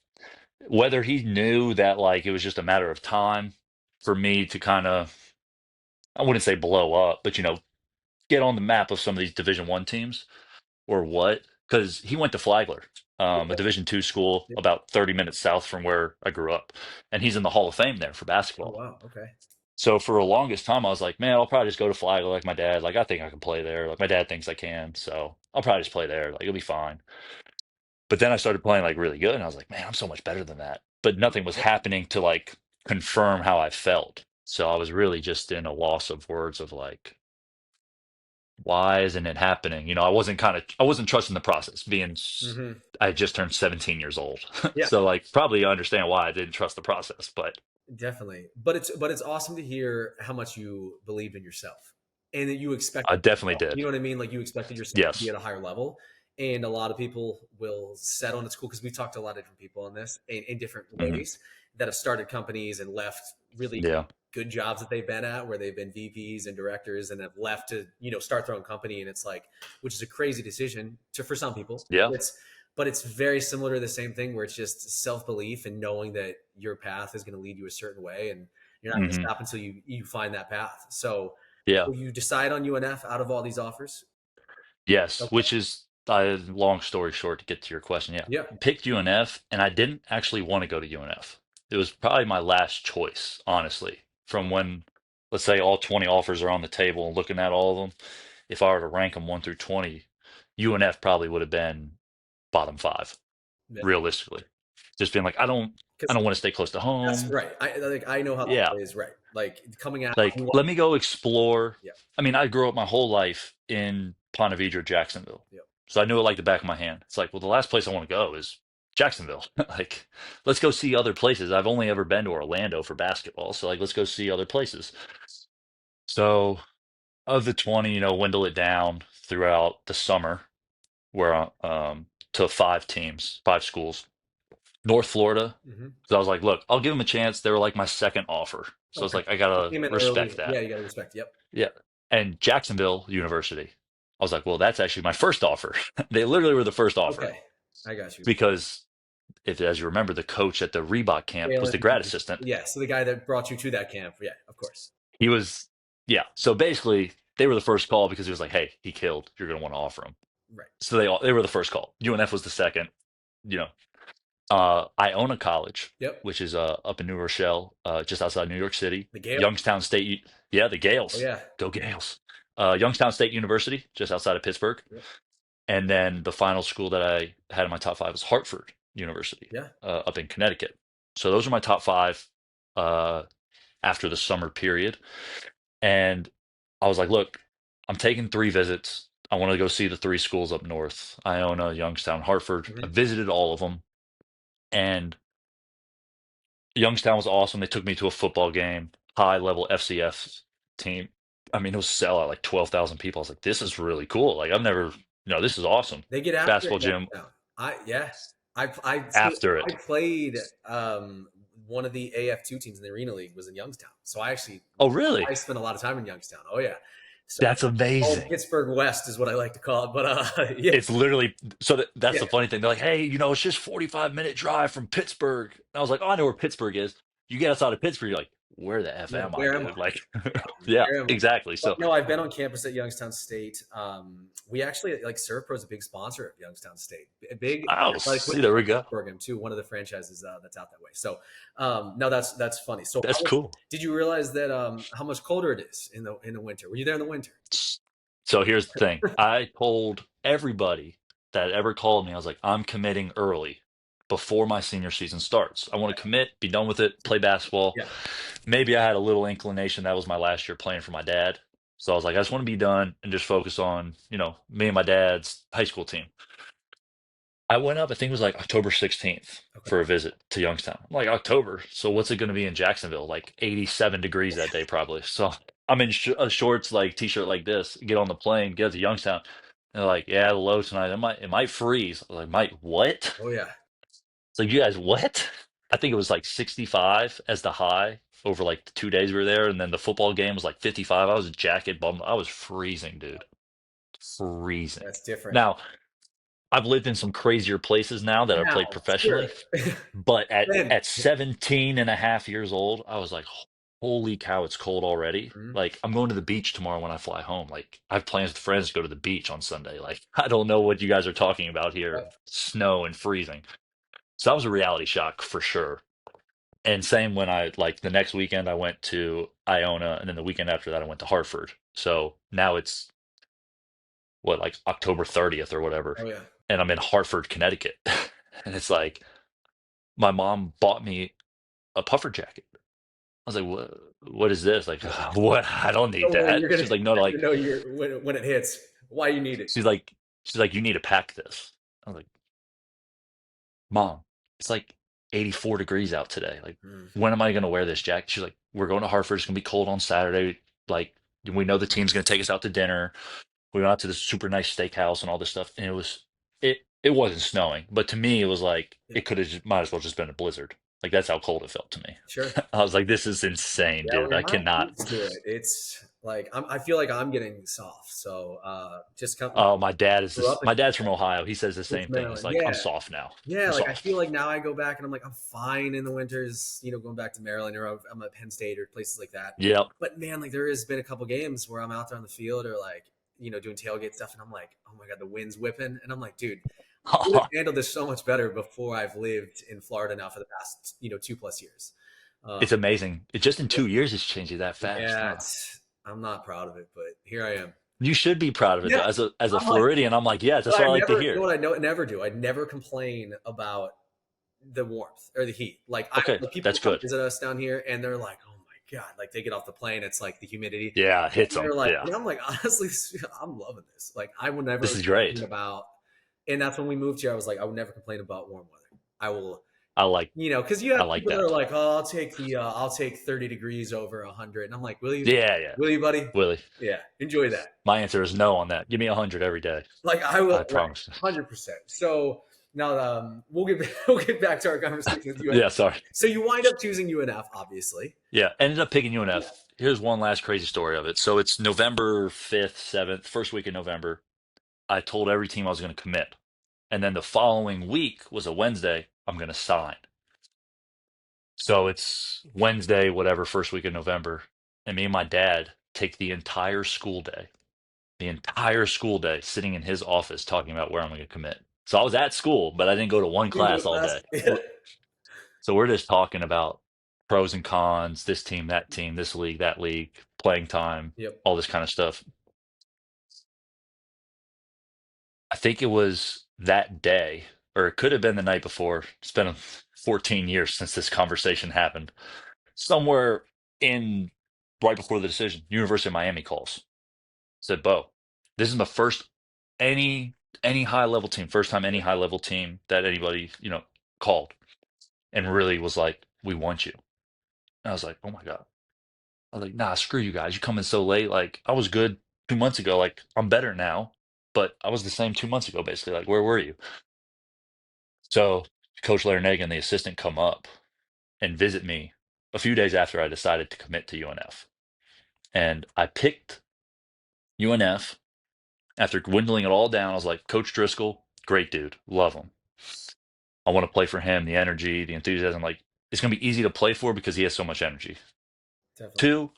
B: whether he knew that like it was just a matter of time for me to kind of, I wouldn't say blow up, but get on the map of some of these Division 1 teams or what, because he went to Flagler, a
A: Okay.
B: Division 2 school
A: Yeah.
B: about 30 minutes south from where I grew up, and he's in the Hall of Fame there for
A: Oh
B: basketball.
A: wow. Okay.
B: So for the longest time, I was like, man, I'll probably just go to Flagler like my dad. Like I think I can play there. Like my dad thinks I can, so I'll probably just play there. Like it'll be fine. But then I started playing like really good, and I was like, man, I'm so much better than that. But nothing was happening to like confirm how I felt. So I was really just in a loss of words of like, why isn't it happening? I wasn't trusting the process.
A: Hmm.
B: I had just turned 17 years old,
A: Yeah.
B: so like probably understand why I didn't trust the process. But
A: Definitely. But it's awesome to hear how much you believed in yourself. and then you expect,
B: I definitely
A: you
B: did.
A: know what I mean? Like you expected yourself to be
B: Yes.
A: at a higher level. And a lot of people will settle in school because we talked to a lot of different people on this in different
B: Hmm.
A: ways that have started companies and left really
B: Yeah.
A: good jobs that they've been at where they've been VPs and directors and have left to, start their own company. And it's like, which is a crazy decision for some people.
B: Yeah.
A: But it's very similar to the same thing where it's just self-belief and knowing that your path is going to lead you a certain way. And you're not going to
B: Hmm.
A: stop until you find that path. So
B: Yeah.
A: you decide on UNF out of all these offers.
B: Yes.
A: Okay.
B: Which is long story short to get to your question. Yeah.
A: Yeah.
B: Picked UNF, and I didn't actually want to go to UNF. It was probably my last choice, honestly. From when, let's say, all 20 offers are on the table and looking at all of them, if I were to rank them 1 through 20, UNF probably would have been bottom five,
A: Yeah.
B: realistically. Just being like, I
A: Because
B: don't want to stay close to
A: that's
B: home.
A: right. I know how that
B: Yeah.
A: plays. Right. Like coming out.
B: Like, let me go explore.
A: Yeah.
B: I mean, I grew up my whole life in Ponte Vedra, Jacksonville.
A: Yeah.
B: So I knew it like the back of my hand. It's like, well, the last place I want to go is Jacksonville. Like, let's go see other places. I've only ever been to Orlando for basketball. So, like, let's go see other places. So, of the 20, dwindle it down throughout the summer where to 5 teams, 5 schools. North Florida.
A: Hmm.
B: So I was like, look, I'll give them a chance. They were like my second offer. So it's
A: Okay.
B: like, I
A: You
B: gotta
A: came in
B: respect
A: early. Yeah.
B: that.
A: You got to respect. Yep.
B: Yeah. And Jacksonville University. I was like, well, that's actually my first offer. They literally were the first offer
A: Okay. I got you.
B: because if, as you remember, the coach at the Reebok camp was
A: Jalen.
B: the grad assistant.
A: Yeah. So the guy that brought you to that camp. Yeah. Of course.
B: He was, yeah. So basically, they were the first call because he was like, hey, he killed. You're going to want to offer him.
A: Right.
B: So they were the first call. UNF was the second. You know, Iona College,
A: Yep.
B: which is up in New Rochelle, just outside New York City.
A: The Gale.
B: Youngstown State, yeah, the
A: Oh
B: Gales,
A: yeah.
B: go Gales. Youngstown State University, just outside of Pittsburgh.
A: Yep.
B: And then the final school that I had in my top five was Hartford University,
A: Yeah.
B: up in Connecticut. So those are my top five uh, after the summer period. And I was like, look, I'm taking 3 visits. I want to go see the 3 schools up north: Iona, Youngstown, Hartford. I
A: Hmm.
B: visited all of them. And Youngstown was awesome. They took me to a football game, high level FCS team. I mean, it was sellout, like 12,000 people. I was like, this is really cool. Like, I've never, this is awesome.
A: They get after it
B: Basketball
A: in
B: gym
A: Youngstown. Yeah.
B: after
A: I
B: it.
A: played one of the AF2 teams in the Arena League was in Youngstown. So
B: Oh, really?
A: I spent a lot of time in Youngstown. Oh yeah. So
B: That's
A: oh,
B: amazing.
A: Pittsburgh West is what I like to call it. But yeah,
B: It's literally so that's
A: yeah,
B: the funny thing. They're like, hey, it's just 45-minute drive from Pittsburgh. And I was like, oh, I know where Pittsburgh is. You get outside of Pittsburgh, you're like, where the F
A: yeah.
B: am I,
A: Where am I?
B: dude? Like,
A: Yeah,
B: yeah,
A: where am I?
B: exactly.
A: But
B: So,
A: no, I've been on campus at Youngstown State. We actually like SERVPRO is a big sponsor of Youngstown State, a big
B: oh,
A: athletic
B: see, there we go.
A: program too. One of the franchises that's out that way. So no, that's funny. So
B: That's cool.
A: did you realize that how much colder it is in the winter? Were you there in the winter?
B: So here's the thing. I told everybody that ever called me, I was like, I'm committing early before my senior season starts. I want to commit, be done with it, play basketball.
A: Yeah.
B: Maybe I had a little inclination. That was my last year playing for my dad. So I was like, I just want to be done and just focus on, me and my dad's high school team. I went up, I think it was like October 16th
A: Okay.
B: for a visit to Youngstown. I'm like, October. So what's it going to be in Jacksonville? Like 87 degrees that day, probably. So I'm in shorts, like t-shirt like this, get on the plane, get to Youngstown. And they're like, yeah, the low tonight. It might freeze. I was like, might what?
A: Oh yeah.
B: It's like, you guys, what? I think it was like 65 as the high over like the 2 days we were there. And then the football game was like 55. I was a jacket bum. I was freezing, dude. Freezing.
A: That's different.
B: Now, I've lived in some crazier places now that I've
A: Now,
B: played
A: sure.
B: professionally, but at,
A: Then,
B: at 17 and a half years old, I was like, holy cow, it's cold already.
A: mhm.
B: Like, I'm going to the beach tomorrow when I fly home. Like, I have plans with friends to go to the beach on Sunday. Like, I don't know what you guys are talking about here,
A: Yep.
B: snow and freezing. So that was a reality shock for sure. And same when like the next weekend I went to Iona, and then the weekend after that I went to Hartford. So now it's what, like October 30th or whatever,
A: Oh yeah.
B: and I'm in Hartford, Connecticut. And it's like my mom bought me a puffer jacket. I was like, what is this? Like, what? I don't need
A: Don't worry,
B: that. She's like, no, no,
A: you're
B: like,
A: gonna know when it hits why you need it.
B: she's like, you need to pack this. I was like, Mom, it's like 84 degrees out today. Like,
A: Mm.
B: when am I going to wear this jacket? She's like, we're going to Hartford. It's going to be cold on Saturday. Like, We know the team's going to take us out to dinner. We went out to this super nice steakhouse and all this stuff, and it wasn't snowing, but to me it was like
A: Yeah,
B: it could have might as well just been a blizzard. Like that's how cold it felt to me.
A: sure.
B: I was like, this is insane,
A: Yeah,
B: dude.
A: we're
B: I
A: not
B: cannot.
A: used to it. It's like I feel like I'm getting soft. So just come
B: Oh,
A: grew up in
B: my dad's from Ohio. He says the
A: it's
B: same thing. He's
A: Maryland.
B: like, I'm
A: Yeah.
B: soft now.
A: Yeah,
B: I'm
A: like I
B: soft.
A: feel like now I go back and I'm like I'm fine in the winters, going back to Maryland or I'm at Penn State or places like that.
B: Yep.
A: But man, like there has been a couple games where I'm out there on the field or like doing tailgate stuff, and I'm like, oh my god, the wind's whipping, and I'm like, dude, I would have handled this so much better before I've lived in Florida now for the past 2+ years. Um,
B: It's amazing. It just in 2 years it's changed that fast,
A: yeah,
B: huh?
A: I'm not proud of it, but here I am.
B: You should be proud of it though.
A: Yeah,
B: As a
A: I'm like,
B: Floridian, I'm like, yes, that's
A: but I
B: what I like to
A: never,
B: hear.
A: what I know, never do. I never complain about the warmth or the heat.
B: Okay,
A: Like people
B: that's
A: come
B: good.
A: visit us down here and they're like, oh my God, like they get off the plane, it's like the humidity.
B: Yeah, it hits
A: And
B: them.
A: they're like,
B: Yeah,
A: and I'm like, honestly, I'm loving this. Like I will never
B: this is
A: complain
B: great.
A: about, and that's when we moved here. I was like, I would never complain about warm weather. I will,
B: I like
A: because you have
B: I like
A: people that are
B: that.
A: like, oh, I'll take 30 degrees over 100. And I'm like, will you?
B: Yeah, yeah.
A: Will you, buddy?
B: Willie,
A: Yeah. Enjoy that.
B: my answer is no on that. Give me 100 every day.
A: Like I will,
B: I
A: right,
B: promise.
A: 100%. So now we'll get back to our conversation with you.
B: Yeah, sorry.
A: So you wind up choosing UNF, obviously.
B: Yeah, ended up picking
A: Yeah.
B: UNF. Here's one last crazy story of it. So it's November 5th, 7th, first week in November. I told every team I was going to commit. And then the following week was a Wednesday. I'm going to sign. So it's Wednesday, whatever, first week in November. And me and my dad take the entire school day sitting in his office talking about where I'm going to commit. So I was at school, but I didn't go to one
A: You didn't go
B: class
A: to
B: all
A: class.
B: day.
A: Yeah.
B: So we're just talking about pros and cons, this team, this league, that league, playing time,
A: Yep.
B: all this kind of stuff. I think it was that day, or it could have been the night before. It's been 14 years since this conversation happened. Somewhere in right before the decision, University of Miami calls. Said, Bo, this is my first any any high level team, first time any high level team that anybody, called and really was like, we want you. And I was like, oh my God. I was like, nah, screw you guys. You come in so late. Like, I was good 2 months ago. Like, I'm better now, but I was the same 2 months ago, basically. Like, where were you? So Coach Larinaga and the assistant come up and visit me a few days after I decided to commit to UNF. And I picked UNF after dwindling it all down. I was like, Coach Driscoll, great dude. Love him. I want to play for him, the energy, the enthusiasm. Like, it's going to be easy to play for because he has so much energy.
A: Definitely.
B: Two,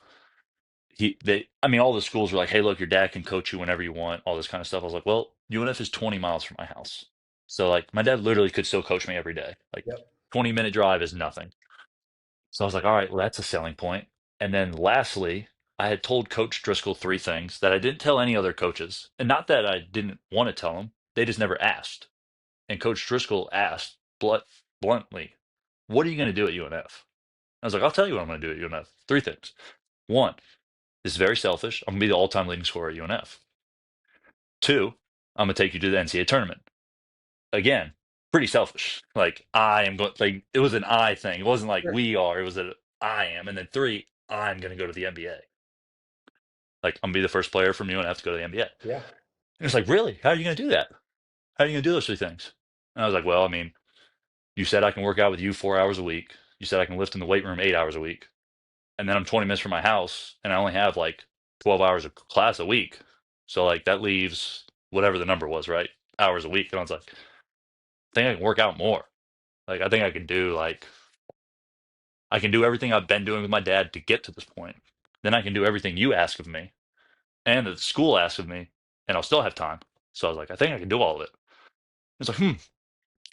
B: all the schools were like, hey, look, your dad can coach you whenever you want, all this kind of stuff. I was like, well, UNF is 20 miles from my house. So, like, my dad literally could still coach me every day. Like,
A: Yep.
B: 20-minute drive is nothing. So I was like, all right, well, that's a selling point. And then lastly, I had told Coach Driscoll three things that I didn't tell any other coaches. And not that I didn't want to tell them, they just never asked. And Coach Driscoll asked bluntly, what are you going to do at UNF? I was like, I'll tell you what I'm going to do at UNF. Three things. One, this is very selfish. I'm going to be the all-time leading scorer at UNF. Two, I'm going to take you to the NCAA tournament. Again, pretty selfish. Like I am going. Like it was an I thing. It wasn't like
A: Sure.
B: we are. It was a I am. And then three, I'm going to go to the NBA. Like I'm going to be the first player from UNF to go to the NBA. And
A: Yeah.
B: it's like, really? How are you going to do that? How are you going to do those three things? And I was like, well, you said I can work out with you 4 hours a week. You said I can lift in the weight room 8 hours a week. And then I'm 20 minutes from my house and I only have like 12 hours of class a week. So like that leaves whatever the number was, right? Hours a week. And I was like, I think I can work out more. Like I think I can do everything I've been doing with my dad to get to this point. Then I can do everything you ask of me and that the school asks of me, and I'll still have time. So I was like, I think I can do all of it. It's like,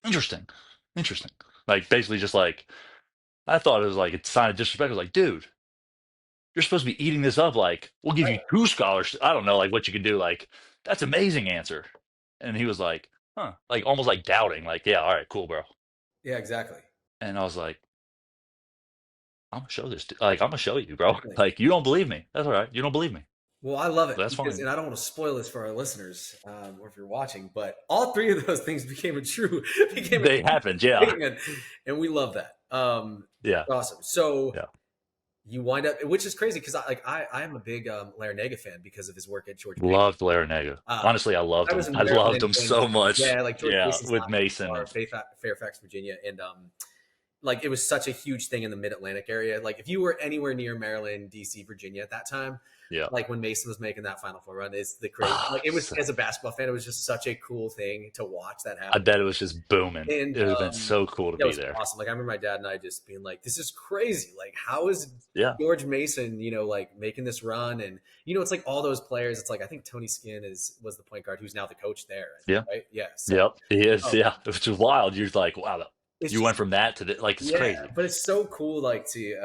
B: interesting. Interesting. Like basically just like I thought it was like a sign of disrespect. I was like, dude, you're supposed to be eating this up. Like, we'll give you two scholarships. I don't know, like what you could do. Like, that's amazing answer. And he was like, huh, like almost like doubting, like, yeah, all right, cool, bro.
A: Yeah. Exactly.
B: And I was like, I'm gonna show this. Like, I'm gonna show you, bro.
A: Definitely.
B: Like, you don't believe me. That's all right. You don't believe me.
A: Well, I love it
B: That's
A: because,
B: fine.
A: and I don't want to spoil this for our listeners, or if you're watching, but all three of those things became a
B: They happened. Yeah.
A: thing, and we love that.
B: Yeah.
A: Awesome. So
B: Yeah.
A: you wind up, which is crazy because I am a big Larinaga fan because of his work at George Mason.
B: Loved Larinaga.
A: Uh,
B: Honestly, I loved
A: I was
B: him.
A: in
B: I loved
A: Maryland
B: him
A: when
B: so much.
A: yeah, like George
B: Yeah,
A: Mason's
B: with
A: last
B: Mason
A: are
B: and
A: Fairfax, Virginia, and like it was such a huge thing in the Mid Atlantic area. Like if you were anywhere near Maryland, DC, Virginia at that time,
B: yeah.
A: like when Mason was making that Final Four run, is the crazy. Like
B: Ah,
A: it was as a basketball fan, it was just such a cool thing to watch that
B: I
A: happen.
B: bet it was just booming.
A: And
B: It would have been so cool to
A: that
B: be
A: was
B: there.
A: awesome. Like I remember my dad and I just being like, "This is crazy! Like how is
B: Yeah,
A: George Mason, like making this run?" And it's like all those players. It's like I think Tony Skinn was the point guard who's now the coach there. I think,
B: yeah,
A: right? Yeah. So
B: yep. He is.
A: um,
B: Yeah, which is wild. You're like, wow,
A: it's
B: you
A: just
B: went from that to the, like it's
A: yeah,
B: crazy.
A: but it's so cool, like to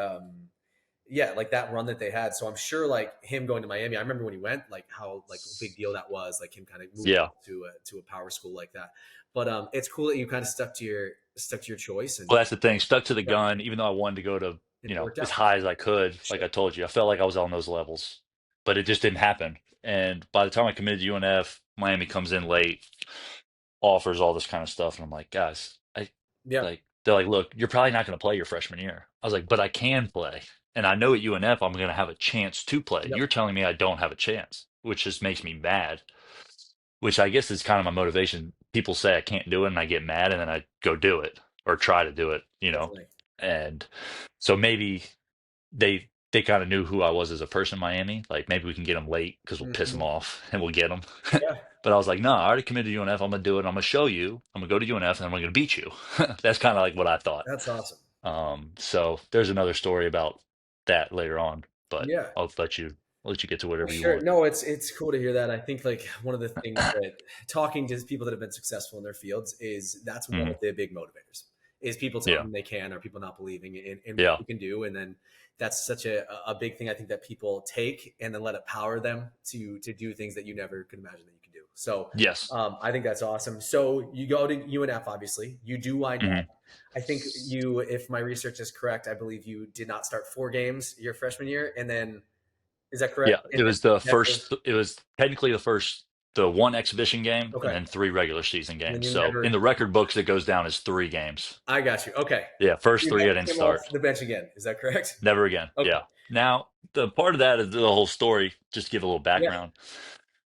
A: yeah, like that run that they had. So I'm sure like him going to Miami. I remember when he went, like how like big deal that was, like him kind of moving
B: Yeah.
A: to a power school like that. But it's cool that you kind of stuck to your choice and
B: Well, that's the thing. Stuck to the
A: yeah,
B: gun, even though I wanted to go to,
A: it worked
B: as
A: out.
B: high as I could. Like
A: Sure.
B: I told you, I felt like I was on those levels, but it just didn't happen. And by the time I committed to UNF, Miami comes in late, offers all this kind of stuff, and I'm like, guys,
A: Yeah,
B: they're like, look, you're probably not going to play your freshman year. I was like, but I can play, and I know at UNF I'm going to have a chance to play.
A: yep,
B: You're telling me I don't have a chance, which just makes me mad. Which I guess is kind of my motivation. People say I can't do it, and I get mad, and then I go do it or try to do it.
A: definitely.
B: And so maybe they kind of knew who I was as a person in Miami. Like maybe we can get them late because we'll piss them
A: Mhm.
B: off and we'll get them.
A: Yeah,
B: But I was like, no, I already committed to UNF. I'm gonna do it. I'm gonna show you. I'm gonna go to UNF and I'm gonna beat you. That's kind of like what I thought.
A: that's awesome.
B: So there's another story about that later on, but
A: Yeah.
B: I'll let you get to
A: For
B: whatever you
A: sure.
B: want.
A: No, it's cool to hear that. I think like one of the things that talking to people that have been successful in their fields is that's one
B: Hmm.
A: of the big motivators is people telling
B: Yeah,
A: them they can or people not believing in what
B: yeah,
A: you can do. And then that's such a big thing I think that people take and then let it power them to do things that you never could imagine that you can do. So
B: yes,
A: I think that's awesome. So you go to UNF, obviously. You do wind up.
B: hmm
A: I think you, if my research is correct, I believe you did not start 4 games your freshman year, and then is that correct?
B: yeah.
A: And
B: It
A: then
B: was the
A: never.
B: first. It was technically the one exhibition game and
A: Okay.
B: then three regular season
A: And then
B: games.
A: you
B: So in
A: never.
B: the record books, it goes down as 3 games.
A: I got you. Okay.
B: Yeah, first
A: You
B: three I
A: never
B: didn't
A: came off
B: start.
A: the bench again. Is that correct?
B: Never again.
A: Okay.
B: Yeah. Now, the part of that is the whole story. Just to give a little
A: Yeah.
B: background.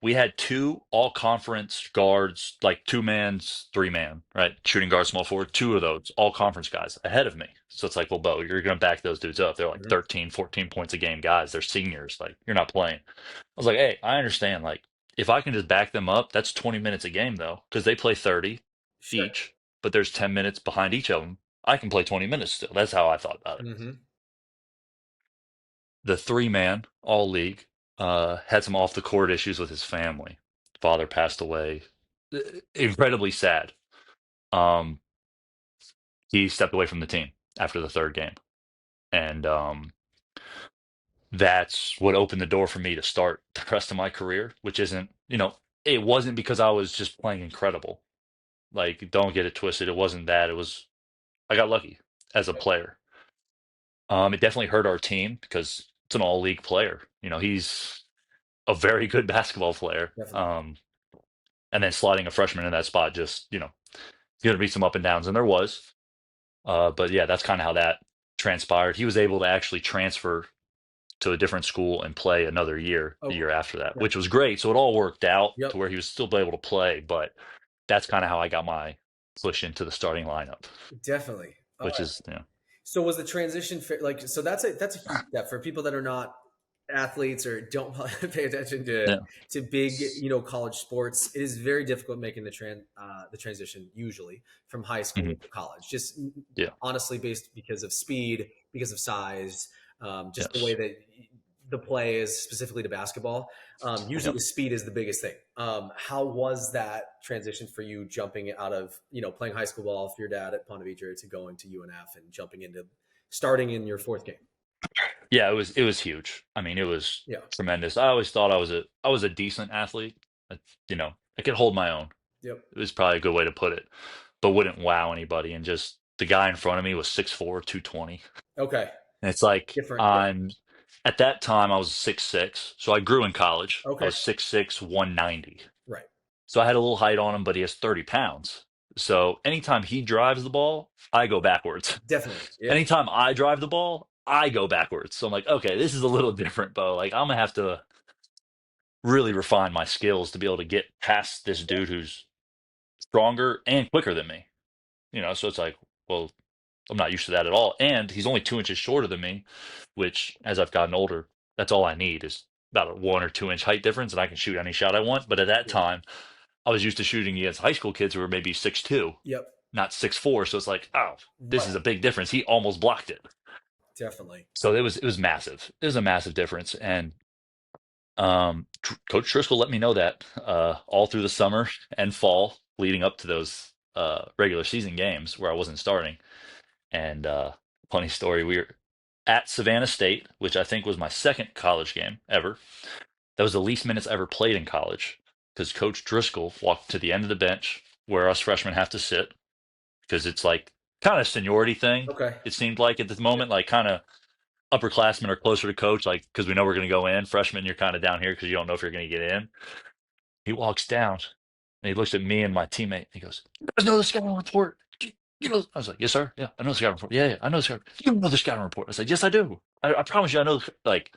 B: We had two all conference guards, like 2 man's, 3 man, right? Shooting guard, small forward, two of those all conference guys ahead of me. So it's like, well, Bo, you're going to back those dudes up. They're like
A: Mhm.
B: 13, 14 points a game guys. They're seniors. Like, you're not playing. I was like, hey, I understand. Like, if I can just back them up, that's 20 minutes a game, though, because they play 30
A: Sure.
B: each, but there's 10 minutes behind each of them. I can play 20 minutes still. That's how I thought about it.
A: Hmm.
B: The 3 man all league had some off the court issues with his family. Father passed away. Incredibly sad. Um, he stepped away from the team after the third game, and that's what opened the door for me to start the rest of my career. Which isn't, it wasn't because I was just playing incredible. Like, don't get it twisted. It wasn't that. It was I got lucky as a player. It definitely hurt our team because it's an all league player. He's a very good basketball player.
A: Definitely.
B: And then sliding a freshman in that spot, just, going to be some up and downs, and there was. But yeah, that's kind of how that transpired. He was able to actually transfer to a different school and play another year
A: Oh,
B: the year
A: cool.
B: after that,
A: Yeah.
B: which was great. So it all worked out
A: Yep.
B: to where he was still able to play. But that's kind of how I got my push into the starting lineup,
A: Definitely.
B: which is,
A: So was the transition like so that's a huge step for people that are not athletes or don't pay attention
B: yeah,
A: to big college sports. It is very difficult making the transition usually from high school
B: hmm
A: to college. Just
B: yeah,
A: honestly based because of speed, because of size, just the way
B: yes,
A: that the play is specifically to basketball. Usually
B: yep.
A: the speed is the biggest thing. How was that transition for you jumping out of, playing high school ball for your dad at Ponte Vedra to going to UNF and jumping into starting in your fourth game?
B: Yeah, it was huge. I mean, it was
A: Yeah.
B: tremendous. I always thought I was a decent athlete. I, I could hold my own.
A: Yep.
B: It was probably a good way to put it, but wouldn't wow anybody. And just the guy in front of me was 6'4", 220.
A: Okay.
B: And it's like
A: Different. Yeah.
B: at that time I was 6'6", so I grew in college. I
A: Okay.
B: was 6'6", 190.
A: Right.
B: So I had a little height on him, but he has 30 pounds. So anytime he drives the ball, I go backwards.
A: Definitely. Yeah.
B: Anytime I drive the ball, I go backwards. So I'm like, okay, this is a little different, Bo. Like I'm gonna have to really refine my skills to be able to get past this dude who's stronger and quicker than me. So it's like, well, I'm not used to that at all. And he's only 2 inches shorter than me, which as I've gotten older, that's all I need is about a 1 or 2 inch height difference, and I can shoot any shot I want. But at that
A: Yeah.
B: time, I was used to shooting against high school kids who were maybe 6'2",
A: Yep.
B: not 6'4". So it's like, oh, this is
A: Right.
B: a big difference. He almost blocked it.
A: Definitely.
B: So it was massive. It was a massive difference. And Coach Driscoll let me know that all through the summer and fall leading up to those regular season games where I wasn't starting. And funny story, we were at Savannah State, which I think was my second college game ever. That was the least minutes I ever played in college because Coach Driscoll walked to the end of the bench where us freshmen have to sit because it's like kind of seniority thing.
A: Okay.
B: It seemed like at the moment, like kind of upperclassmen are closer to coach, like because we know we're going to go in. Freshmen, you're kind of down here because you don't know if you're going to get in. He walks down and he looks at me and my teammate. And he goes, "You guys know the scouting report? You know?" I was like, "Yes, sir. Yeah, I know the scouting report. Yeah, yeah, I know the scouting. You know the scouting report." I was like, "Yes, I do. I promise you, I know." Like,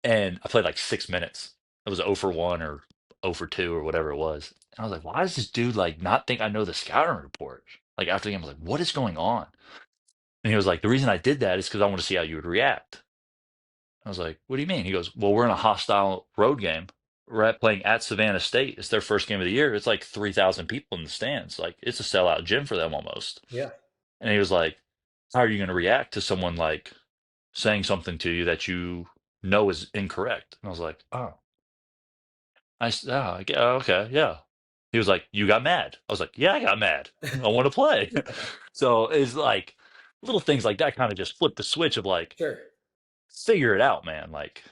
B: and I played like 6 minutes. It was 0 for 1 or 0 for 2 or whatever it was. And I was like, "Why does this dude like not think I know the scouting report?" Like after the game, I was like, "What is going on?" And he was like, "The reason I did that is because I want to see how you would react." I was like, "What do you mean?" He goes, "Well, we're in a hostile road game. We're playing at Savannah State. It's their first game of the year. It's like 3,000 people in the stands. Like it's a sellout gym for them almost."
A: Yeah.
B: And he was like, "How are you going to react to someone like saying something to you that you know is incorrect?" And I was like, "Oh, okay, yeah." He was like, "You got mad." I was like, "Yeah, I got mad. I want to play." So it's like little things like that kind of just flip the switch of like,
A: Sure.
B: figure it out, man. Like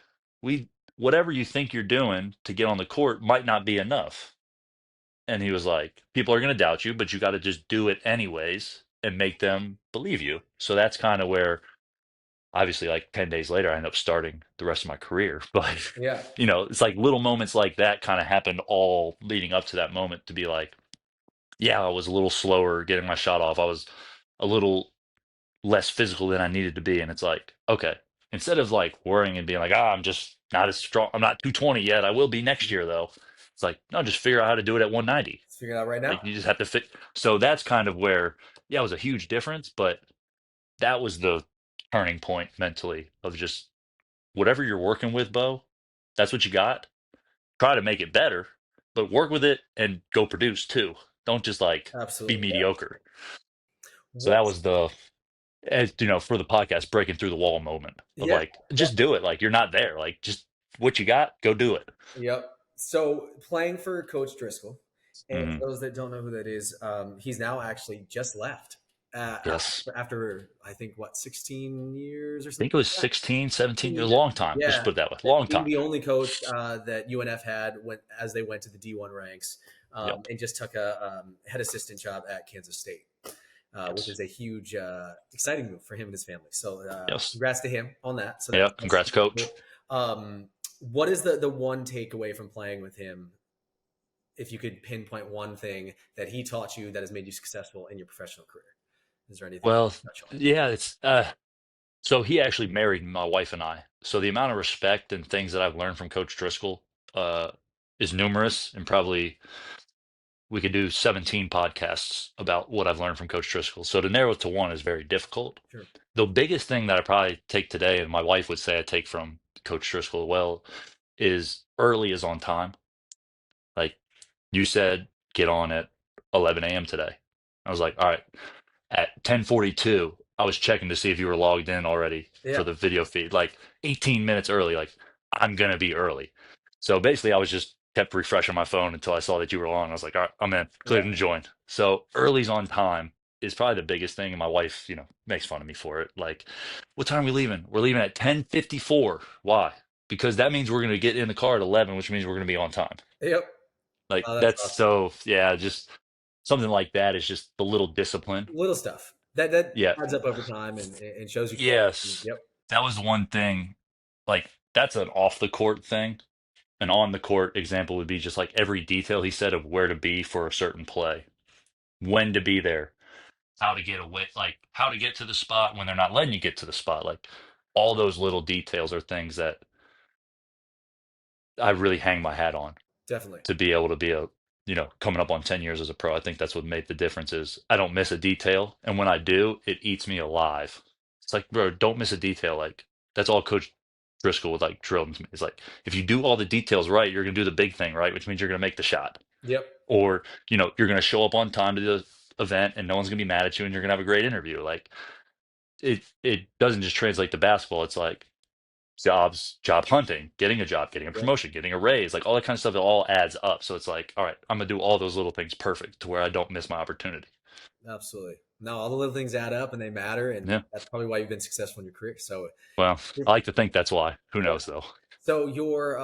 B: we whatever you think you're doing to get on the court might not be enough. And he was like, people are going to doubt you, but you got to just do it anyways and make them believe you. So that's kind of where obviously like 10 days later I ended up starting the rest of my career. But
A: Yeah.
B: it's like little moments like that kind of happened all leading up to that moment to be like, yeah, I was a little slower getting my shot off. I was a little less physical than I needed to be. And it's like, okay, instead of like worrying and being like, I'm just not as strong. I'm not 220 yet. I will be next year though. It's like, no, just figure out how to do it at 190.
A: Let's figure it out right now.
B: Like you just have to fit. So that's kind of where, yeah, it was a huge difference, but that was the turning point mentally of just whatever you're working with, Bo, that's what you got. Try to make it better, but work with it and go produce too. Don't just like be
A: Absolutely.
B: mediocre. So that
A: What's
B: was the for the podcast, breaking through the wall moment of
A: yeah.
B: like, just do it. Like you're not there. Like just what you got, go do it.
A: Yep. So playing for Coach Driscoll, and
B: Mhm.
A: for those that don't know who that is, he's now actually just left
B: Yes.
A: after I think what 16 years or
B: I
A: something
B: think it was
A: like that.
B: 16, 17,
A: 16
B: a
A: years.
B: long time. Let's
A: Yeah.
B: put it that way. Long
A: Being
B: time.
A: the only coach that UNF had when as they went to the D1 ranks,
B: Yep.
A: and just took a head assistant job at Kansas State, which
B: Yes.
A: is a huge, exciting move for him and his family. So,
B: Yes.
A: congrats to him on that. So
B: Yeah.
A: that's
B: Congrats,
A: super
B: coach.
A: cool. What is the one takeaway from playing with him? If you could pinpoint one thing that he taught you that has made you successful in your professional career, is there anything
B: Well,
A: you touch on?
B: yeah, so he actually married my wife and I. So the amount of respect and things that I've learned from Coach Driscoll uh, is numerous, and probably we could do 17 podcasts about what I've learned from Coach Driscoll. So to narrow it to one is very difficult.
A: Sure.
B: The biggest thing that I probably take today, and my wife would say I take from Coach Driscoll well, is early is on time. Like you said, get on at 11 a.m. today. I was like, all right. At 10:42, I was checking to see if you were logged in already
A: Yeah.
B: for the video feed, like 18 minutes early. Like I'm gonna be early. So basically, I was just kept refreshing my phone until I saw that you were on. I was like, all right, I'm in,
A: Yeah.
B: cleared and joined. So early's on time is probably the biggest thing, and my wife, makes fun of me for it. Like, what time are we leaving? We're leaving at 10:54. Why? Because that means we're gonna get in the car at 11, which means we're gonna be on time.
A: Yep.
B: Like
A: Oh, that's
B: that's
A: awesome.
B: so yeah, just something like that is just the little discipline.
A: Little stuff that
B: Yeah.
A: adds up over time and shows you.
B: Yes.
A: Yep.
B: That was one thing. Like, that's an off the court thing. An on the court example would be just like every detail he said of where to be for a certain play, when to be there. how to get away, like how to get to the spot when they're not letting you get to the spot. Like all those little details are things that I really hang my hat on
A: Definitely.
B: to be able to be a, coming up on 10 years as a pro. I think that's what made the difference is I don't miss a detail. And when I do, it eats me alive. It's like, bro, don't miss a detail. Like that's all Coach Driscoll would like drill into me. It's like, if you do all the details right, you're going to do the big thing, right? Which means you're going to make the shot.
A: Yep.
B: Or, you're going to show up on time to the event and no one's going to be mad at you and you're going to have a great interview. Like it doesn't just translate to basketball. It's like job hunting, getting a
A: Yep.
B: promotion, getting a raise, like all that kind of stuff. It all adds up. So it's like, all right, I'm gonna do all those little things perfect to where I don't miss my opportunity.
A: Absolutely. No, all the little things add up and they matter, and
B: Yeah.
A: that's probably why you've been successful in your career. So,
B: Well, I like to think that's why. Who
A: yeah.
B: knows though?
A: So your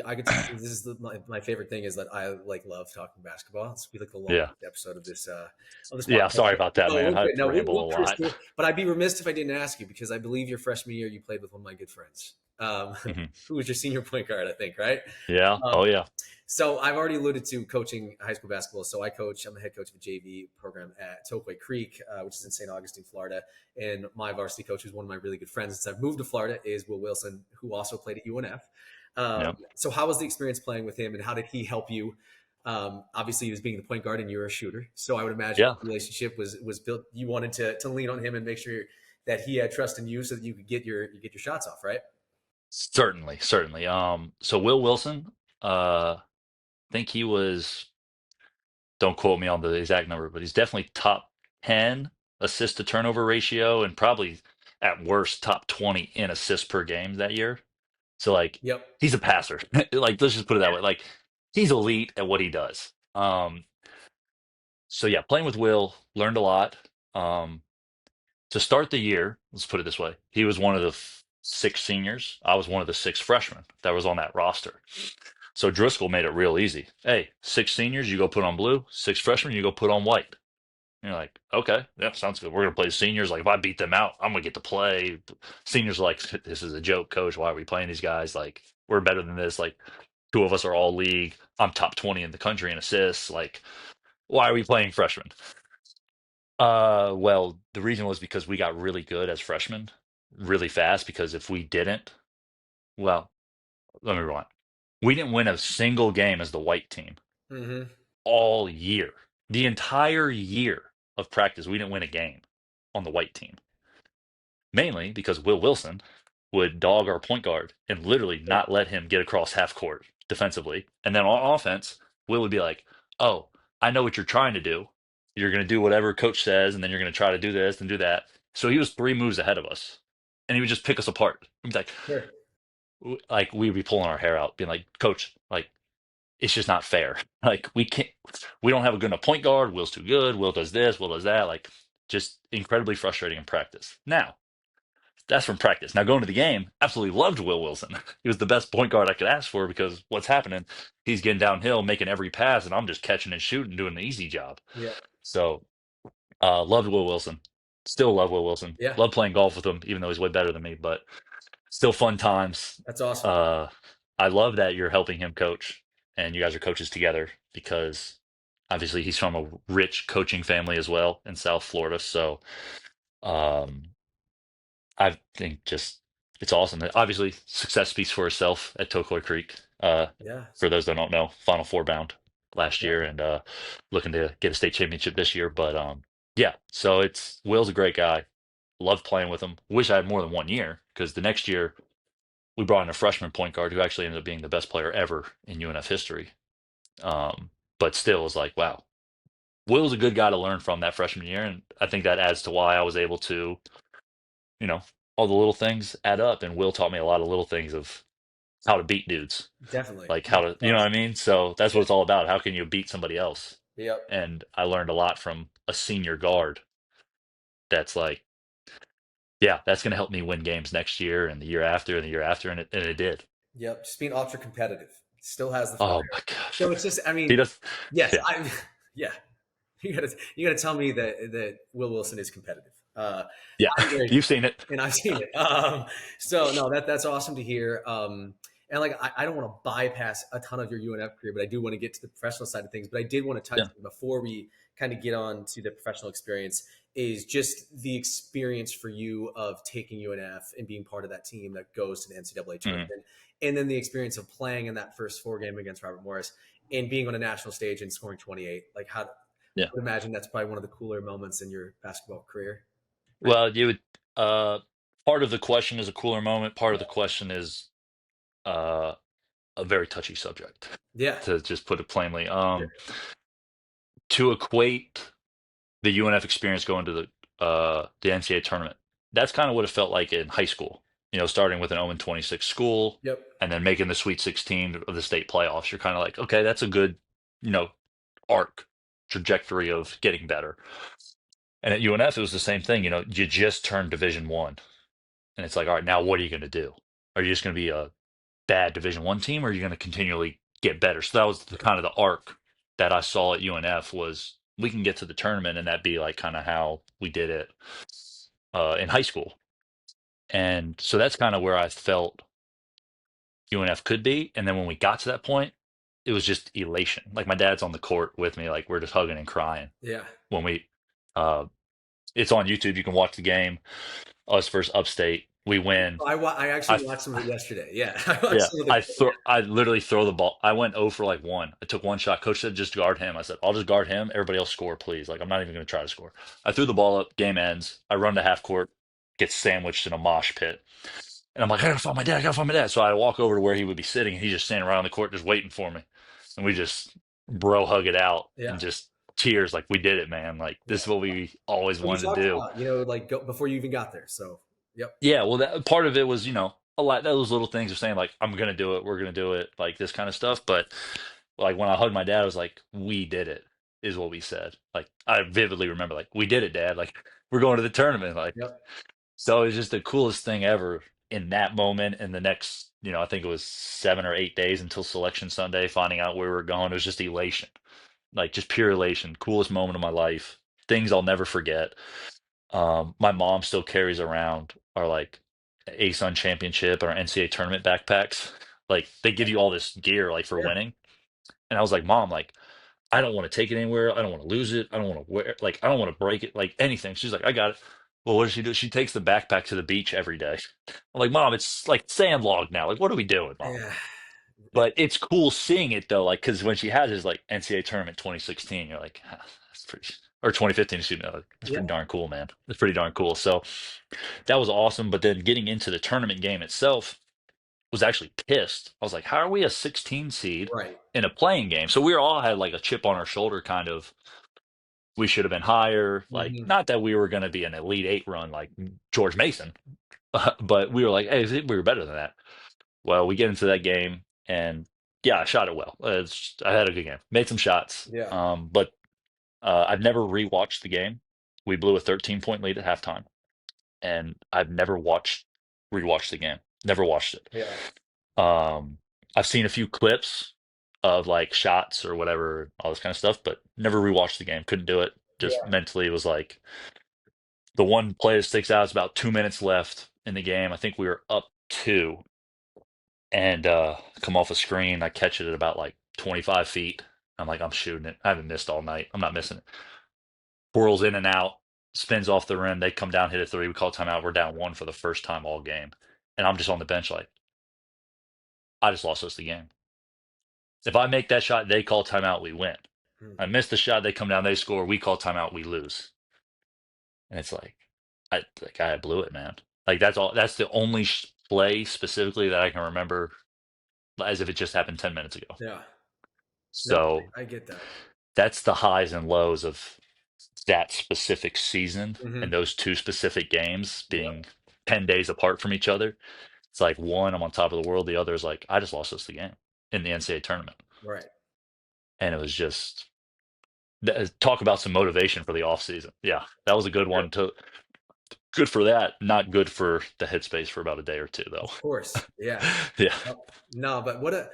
A: I could this is my favorite thing is that I like love talking basketball. It's be like the longest
B: Yeah.
A: episode of this
B: Yeah.
A: podcast.
B: Sorry about that,
A: No, we're
B: man. I
A: good. No,
B: ramble
A: we'll
B: a
A: cruise
B: lot.
A: through it. But I'd be remiss if I didn't ask you because I believe your freshman year you played with one of my good friends,
B: Hmm.
A: who was your senior point guard, I think, right?
B: Yeah.
A: Um,
B: Oh yeah.
A: so I've already alluded to coaching high school basketball. So I'm the head coach of a JV program at Tokeway Creek, which is in St. Augustine, Florida. And my varsity coach, who's one of my really good friends since I've moved to Florida, is Will Wilson, who also played at UNF.
B: Yeah.
A: So how was the experience playing with him and how did he help you? Obviously he was being the point guard and you're a shooter. So I would imagine
B: Yeah.
A: the relationship was built. You wanted to lean on him and make sure that he had trust in you so that you could get your shots off, right?
B: Certainly. Certainly. So Will Wilson, think he was, don't quote me on the exact number, but he's definitely top 10 assist to turnover ratio and probably at worst top 20 in assists per game that year. So like
A: Yep.
B: he's a passer. Like let's just put it that way. Like he's elite at what he does. So yeah, playing with Will, learned a lot. Um to start the year, let's put it this way. He was one of the six seniors. I was one of the six freshmen that was on that roster. So Driscoll made it real easy. Hey, six seniors, you go put on blue. Six freshmen, you go put on white. And you're like, okay, yeah, sounds good. We're gonna play the seniors. Like, if I beat them out, I'm gonna get to play. Seniors are like, this is a joke, coach. Why are we playing these guys? Like, we're better than this. Like, two of us are all league. I'm top 20 in the country in assists. Like, why are we playing freshmen? Well, the reason was because we got really good as freshmen really fast. Because if we didn't, well, let me rewind. We didn't win a single game as the white team
A: Mm-hmm.
B: all year. The entire year of practice, we didn't win a game on the white team. Mainly because Will Wilson would dog our point guard and literally
A: Yep.
B: not let him get across half court defensively. And then on offense, Will would be like, "Oh, I know what you're trying to do. You're going to do whatever coach says, and then you're going to try to do this and do that." So he was three moves ahead of us, and he would just pick us apart. He'd be
A: Sure.
B: like we'd be pulling our hair out, being like, "Coach, like it's just not fair. Like we don't have a good enough point guard. Will's too good. Will does this. Will does that. Like just incredibly frustrating in practice." Now that's from practice. Now going to the game, absolutely loved Will Wilson. He was the best point guard I could ask for because what's happening? He's getting downhill, making every pass, and I'm just catching and shooting, doing the easy job.
A: Yeah.
B: So loved Will Wilson. Still love Will Wilson.
A: Yeah.
B: Love playing golf with him, even though he's way better than me. But still fun times.
A: That's awesome.
B: Uh, I love that you're helping him coach, and you guys are coaches together because obviously he's from a rich coaching family as well in South Florida. So um, I think just it's awesome. Obviously, success speaks for itself at Tokoi Creek.
A: Yeah.
B: For those that don't know, Final Four bound last
A: Yeah.
B: year and looking to get a state championship this year. But yeah, so it's Will's a great guy. Love playing with him. Wish I had more than 1 year because the next year we brought in a freshman point guard who actually ended up being the best player ever in UNF history. But still, was like, wow, Will's a good guy to learn from that freshman year, and I think that adds to why I was able to, you know, all the little things add up. And Will taught me a lot of little things of how to beat dudes,
A: Definitely.
B: like
A: No,
B: how to,
A: that's
B: what
A: awesome.
B: I mean? So that's what
A: Yeah.
B: it's all about. How can you beat somebody else?
A: Yep.
B: And I learned a lot from a senior guard that's like, yeah, that's going to help me win games next year and the year after and the year after. And it did.
A: Yep. Just being ultra competitive. Still has the fire.
B: Oh my gosh.
A: So it's just, I
B: He
A: mean,
B: does.
A: yes,
B: Yeah.
A: yeah. You gotta tell me that Will Wilson is competitive.
B: Yeah.
A: I'm very,
B: You've seen it.
A: and I've seen it. So no, that's awesome to hear. And like, I don't want to bypass a ton of your UNF career, but I do want to get to the professional side of things. But I did want to touch
B: Yeah.
A: before we kind of get on to the professional experience is just the experience for you of taking UNF and being part of that team that goes to the NCAA
B: Mhm.
A: tournament, and then the experience of playing in that first 4 game against Robert Morris and being on a national stage and scoring 28. Like, how I
B: Yeah.
A: would imagine that's probably one of the cooler moments in your basketball career.
B: Well, you would. Uh, Part of the question is a cooler moment. Part of the question is uh, a very touchy subject,
A: Yeah.
B: to just put it plainly. To equate the UNF experience going to the NCAA tournament, that's kind of what it felt like in high school. Starting with an 0-26 school
A: Yep.
B: and then making the Sweet 16 of the state playoffs. You're kind of like, okay, that's a good, you know, arc trajectory of getting better. And at UNF, it was the same thing. You just turned Division One, and it's like, all right, now what are you going to do? Are you just going to be a bad Division One team, or are you going to continually get better? So that was the kind of the arc that I saw at UNF was we can get to the tournament, and that be like kind of how we did it in high school. And so that's kind of where I felt UNF could be. And then when we got to that point, it was just elation. Like my dad's on the court with me, like we're just hugging and crying
A: Yeah.
B: when we. Uh, it's on YouTube. You can watch the game. Us versus Upstate. We win.
A: I
B: I
A: actually watched some of it yesterday. Yeah. I watched
B: Yeah,
A: some of the.
B: I literally throw the ball. I went 0 for like one. I took one shot. Coach said just guard him. I said, I'll just guard him. Everybody else score, please. Like I'm not even gonna try to score. I threw the ball up, game ends. I run to half court, get sandwiched in a mosh pit. And I'm like, I gotta find my dad, I gotta find my dad. So I walk over to where he would be sitting, and he's just standing around the court just waiting for me. And we just bro hug it out
A: Yeah.
B: and just tears like we did it, man. Like
A: Yeah.
B: this is what we always
A: What we
B: wanted to
A: talked
B: do.
A: about, like before you even got there. So, yep.
B: Yeah, well, that part of it was, a lot those little things of saying like, I'm gonna do it, we're gonna do it, like this kind of stuff. But like when I hugged my dad, I was like, we did it, is what we said. Like I vividly remember, like, we did it, Dad. Like we're going to the tournament. Like
A: Yep.
B: so it was just the coolest thing ever in that moment. And the next, I think it was 7 or 8 days until selection Sunday, finding out where we were going. It was just elation, like just pure elation. Coolest moment of my life. Things I'll never forget. My mom still carries around our like ASUN championship or NCAA tournament backpacks. Like they give you all this gear like for
A: Yeah.
B: winning. And I was like, Mom, like I don't want to take it anywhere. I don't want to lose it. I don't want to wear like I don't want to break it, like anything. She's like, I got it. Well, what does she do? She takes the backpack to the beach every day. I'm like, Mom, it's like sandlogged now. Like, what are we doing, Mom?
A: Yeah.
B: But it's cool seeing it though, like because when she has his like NCAA tournament 2016, you're like, "Ah, that's pretty, or 2015, excuse me, like, that's
A: Yeah.
B: pretty darn cool, man. That's pretty darn cool. So that was awesome. But then getting into the tournament game itself was actually pissed. I was like, how are we a 16 seed
A: Right.
B: in a playing game? So we were all had like a chip on our shoulder, kind of. We should have been higher. Like,
A: Hmm.
B: not that we were going to be an Elite Eight run like George Mason, but we were like, hey, we were better than that. Well, we get into that game, and yeah, I shot it well. I had a good game, made some shots.
A: Yeah.
B: But I've never rewatched the game. We blew a 13-point lead at halftime, and I've never rewatched the game. Never watched it.
A: Yeah.
B: Um, I've seen a few clips of like shots or whatever, all this kind of stuff, but never rewatched the game. Couldn't do it. Just
A: Yeah.
B: mentally, it was like the one play that sticks out is about 2 minutes left in the game. I think we were up two, and come off a screen. I catch it at about like 25 feet. I'm like, I'm shooting it. I haven't missed all night. I'm not missing it. Whirls in and out, spins off the rim. They come down, hit a three. We call timeout. We're down one for the first time all game. And I'm just on the bench like, I just lost us the game. If I make that shot, they call timeout, we win.
A: Hmm.
B: I miss the shot, they come down, they score, we call timeout, we lose. And it's like, I blew it, man. Like that's all. That's the only play specifically that I can remember as if it just happened 10 minutes ago.
A: Yeah. No,
B: So
A: I get that.
B: that's the highs and lows of that specific season
A: Hmm.
B: and those two specific games
A: Yep.
B: being 10 days apart from each other. It's like one, I'm on top of the world. The other is like, I just lost us the game in the NCAA tournament.
A: Right.
B: And it was just talk about some motivation for the off season. Yeah, that was a good
A: Sure.
B: one. Good for that. Not good for the headspace for about a day or two, though.
A: Of course. Yeah.
B: Yeah,
A: Yep. No, but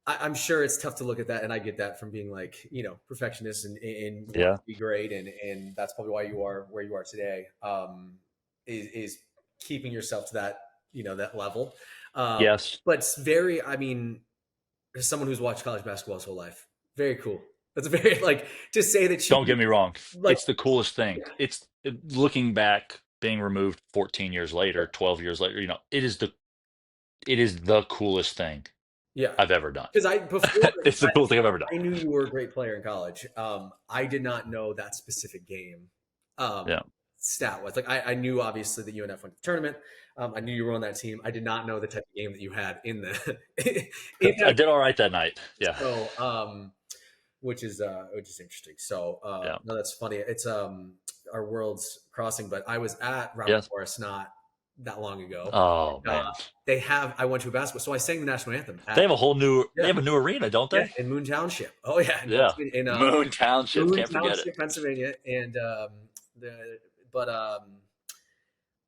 A: I'm sure it's tough to look at that, and I get that from being like, perfectionist and wanting
B: yeah,
A: to be great, and that's probably why you are where you are today. Is keeping yourself to that, that level. Uh,
B: Yes.
A: but it's very, I mean, as someone who's watched college basketball his whole life, very cool. That's very like to say that
B: Don't
A: you
B: get me wrong.
A: like.
B: It's the coolest thing. Looking back, being removed 14 years later, 12 years later, it is the coolest thing
A: Yeah,
B: I've ever done.
A: because I before
B: It's the coolest thing I've ever done.
A: I knew you were a great player in college. I did not know that specific game
B: Yeah.
A: stat was. Like I knew obviously that UNF went to the tournament. I knew you were on that team. I did not know the type of game that you had in the in
B: I
A: that.
B: did all right that night. Yeah.
A: So, which is interesting. So,
B: Yeah.
A: no, that's funny. It's our worlds crossing. But I was at Robert
B: Yes.
A: Morris not that long ago.
B: Oh
A: And,
B: man.
A: they have. I went to a basketball, so I sang the national anthem
B: They
A: at.
B: have a whole new they
A: Yeah.
B: have a new arena, don't
A: Yeah,
B: they?
A: in Moon Township. Oh yeah, in
B: Yeah.
A: Pennsylvania, in
B: Moon Township.
A: Moon
B: Can't forget it.
A: Township, Pennsylvania, and but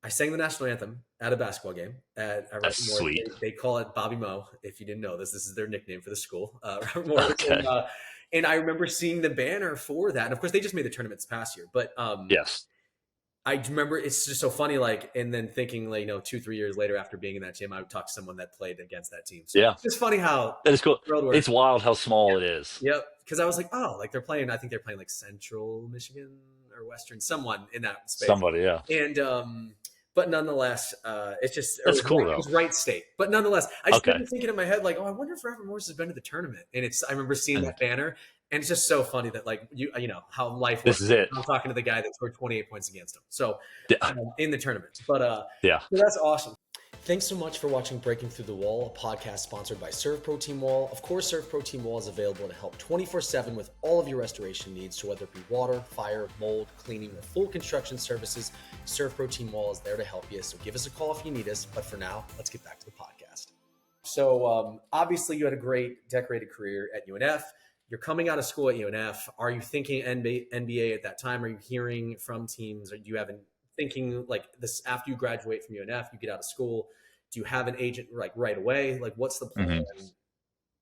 A: I sang the national anthem at a basketball game at
B: That's
A: Robert Morris.
B: sweet.
A: They call it Bobby Mo. If you didn't know this, this is their nickname for the school, Robert Morris.
B: Okay.
A: And I remember seeing the banner for that. And of course, they just made the tournament this past year, but
B: Yes.
A: I remember it's just so funny, like, and then thinking, like, 2, 3 years later after being in that team, I would talk to someone that played against that team. So
B: Yeah.
A: it's funny how
B: That is cool.
A: the world works.
B: It's wild how small it is.
A: Yep. Because I was like, oh, like they're playing, I think they're playing like Central Michigan or Western, someone in that space.
B: Somebody, yeah.
A: And, but nonetheless, it's just,
B: That's cool
A: it
B: though.
A: was right state. But nonetheless, I just
B: Okay.
A: remember thinking in my head, like, oh, I wonder if Robert Morris has been to the tournament. And I remember seeing
B: And
A: that banner. And it's just so funny that, like, you know, how life
B: this
A: works.
B: is it.
A: I'm talking to the guy that scored 28 points against him. So,
B: Yeah.
A: in the tournament. But,
B: Yeah.
A: so that's awesome. Thanks so much for watching Breaking Through the Wall, a podcast sponsored by SERVPRO Team Wall. Of course, SERVPRO Team Wall is available to help 24/7 with all of your restoration needs. So whether it be water, fire, mold, cleaning, or full construction services, SERVPRO Team Wall is there to help you. So give us a call if you need us. But for now, let's get back to the podcast. So obviously, you had a great decorated career at UNF. You're coming out of school at UNF. Are you thinking NBA at that time? Are you hearing from teams? Or do you have thinking like this after you graduate from UNF, you get out of school? Do you have an agent like right away? Like, what's the plan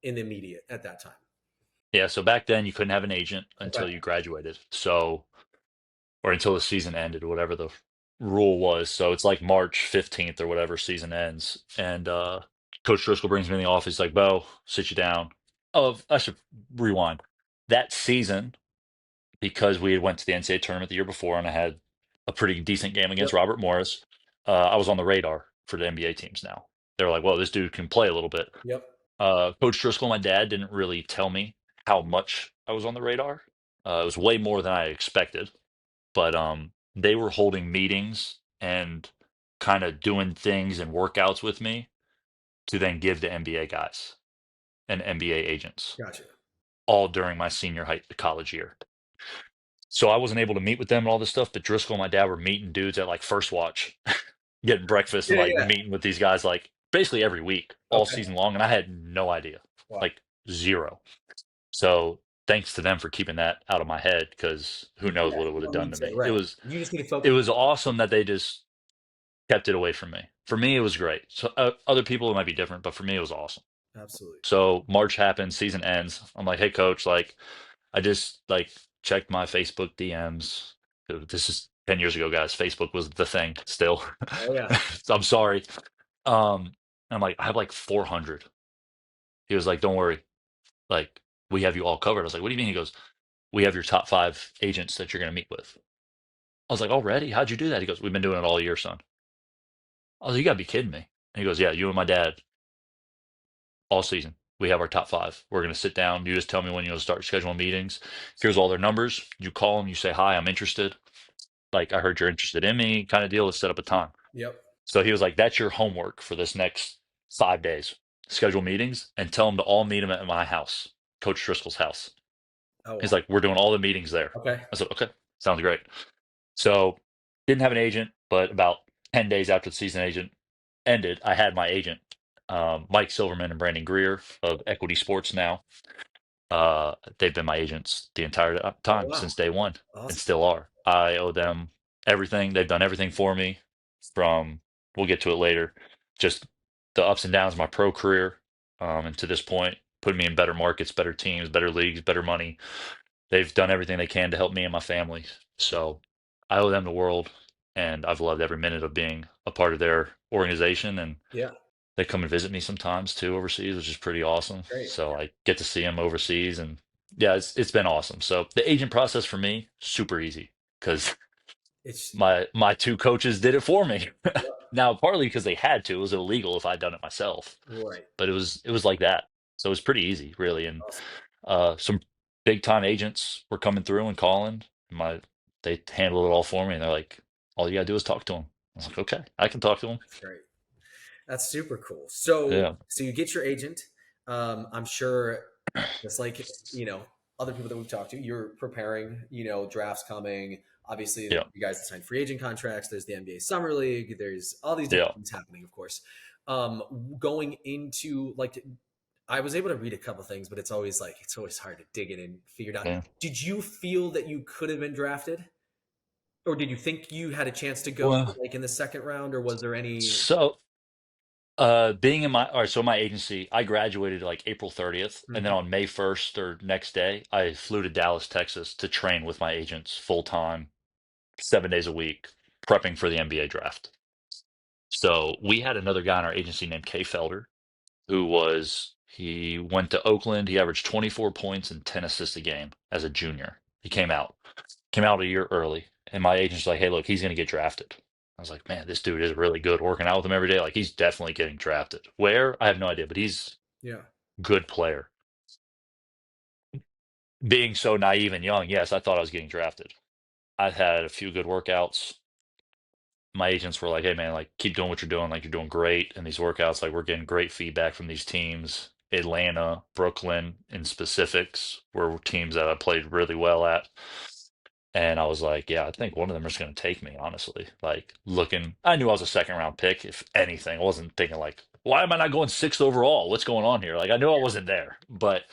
A: in the immediate at that time?
B: Yeah. So back then you couldn't have an agent
A: Okay.
B: until you graduated. So, or until the season ended, whatever the rule was. So it's like March 15th or whatever season ends. And Coach Driscoll brings me in the office, like, Bo, sit you down. Oh, I should rewind. That season, because we had went to the NCAA tournament the year before and I had a pretty decent game
A: Yep.
B: against Robert Morris, I was on the radar for the NBA teams now. They were like, well, this dude can play a little bit.
A: Yep.
B: Coach Driscoll, my dad, didn't really tell me how much I was on the radar. It was way more than I expected, but they were holding meetings and kind of doing things and workouts with me to then give to NBA guys and NBA agents
A: Gotcha.
B: all during my senior college year. So I wasn't able to meet with them and all this stuff, but Driscoll and my dad were meeting dudes at like First Watch, getting breakfast and
A: Yeah.
B: like
A: Yeah.
B: meeting with these guys like basically every week, all
A: Okay.
B: season long. And I had no idea,
A: Wow.
B: like zero. So thanks to them for keeping that out of my head because who knows
A: Yeah.
B: what it would
A: You
B: have
A: don't
B: done
A: need
B: to
A: to.
B: me.
A: Right. You just need to
B: It
A: focus.
B: was awesome that they just kept it away from me. For me, it was great. So other people it might be different, but for me, it was awesome.
A: Absolutely.
B: So March happens, season ends. I'm like, hey coach, like I just like checked my Facebook DMs. This is 10 years ago, guys. Facebook was the thing still.
A: Oh yeah.
B: So I'm sorry. And I'm like, I have like 400. He was like, don't worry. Like, we have you all covered. I was like, what do you mean? He goes, we have your top 5 agents that you're going to meet with. I was like, already? How'd you do that? He goes, we've been doing it all year, son. I was like, you gotta be kidding me. And he goes, yeah, you and my dad all season. We have our top 5. We're going to sit down. You just tell me when you'll start scheduling meetings. Here's all their numbers. You call them. You say, hi, I'm interested. Like, I heard you're interested in me kind of deal. Let's set up a time.
A: Yep.
B: So he was like, that's your homework for this next 5 days. Schedule meetings and tell them to all meet him at my house, Coach Driscoll's house.
A: Oh
B: He's
A: wow.
B: like, we're doing all the meetings there.
A: Okay.
B: I said, okay, sounds great. So didn't have an agent, but about 10 days after the season agent ended, I had my agent, Mike Silverman and Brandon Greer of Equity Sports now. They've been my agents the entire
A: Oh
B: time
A: wow.
B: since day one and
A: Awesome.
B: still are. I owe them everything. They've done everything for me from, we'll get to it later, just the ups and downs of my pro career, and to this point, putting me in better markets, better teams, better leagues, better money. They've done everything they can to help me and my family. So I owe them the world, and I've loved every minute of being a part of their organization. And
A: Yeah.
B: They come and visit me sometimes too overseas, which is pretty awesome.
A: Great.
B: So I get to see them overseas, and yeah, it's been awesome. So the agent process for me, super easy because
A: It's
B: my two coaches did it for me.
A: yeah,
B: Now, partly because they had to, it was illegal if I'd done it myself,
A: right.
B: but it was like that. So it was pretty easy, really. And
A: Awesome.
B: some big time agents were coming through and calling. They handled it all for me, and they're like, "All you gotta do is talk to them." I was like, "Okay, I can talk to them."
A: That's great. That's super cool. So,
B: Yeah,
A: so you get your agent. I'm sure, just like other people that we've talked to, you're preparing. Drafts coming. Obviously,
B: yeah,
A: you guys sign free agent contracts. There's the NBA Summer League. There's all these different
B: yeah,
A: things happening, of course. Going into like, I was able to read a couple things, but it's always hard to dig in and figure it out.
B: yeah.
A: Did you feel that you could have been drafted, or did you think you had a chance to go
B: Well,
A: like in the second round, or was there any?
B: so being in my all right, so my agency, I graduated like April 30th, and then
A: Mhm.
B: on May 1st or next day, I flew to Dallas, Texas to train with my agents full time, 7 days a week, prepping for the NBA draft. So we had another guy in our agency named Kay Felder, he went to Oakland. He averaged 24 points and 10 assists a game as a junior. He came out a year early, and my agent's like, "Hey, look, he's going to get drafted." I was like, "Man, this dude is really good. Working out with him every day, like he's definitely getting drafted. Where? I have no idea, but he's
A: Yeah.
B: a good player." Being so naive and young, yes, I thought I was getting drafted. I had a few good workouts. My agents were like, "Hey, man, like keep doing what you're doing. Like you're doing great in these workouts. Like we're getting great feedback from these teams. Atlanta, Brooklyn, in specifics, were teams that I played really well at." And I was like, "Yeah, I think one of them is going to take me." Honestly, like looking, I knew I was a second round pick. If anything, I wasn't thinking like, "Why am I not going sixth overall? What's going on here?" Like I knew I wasn't there, but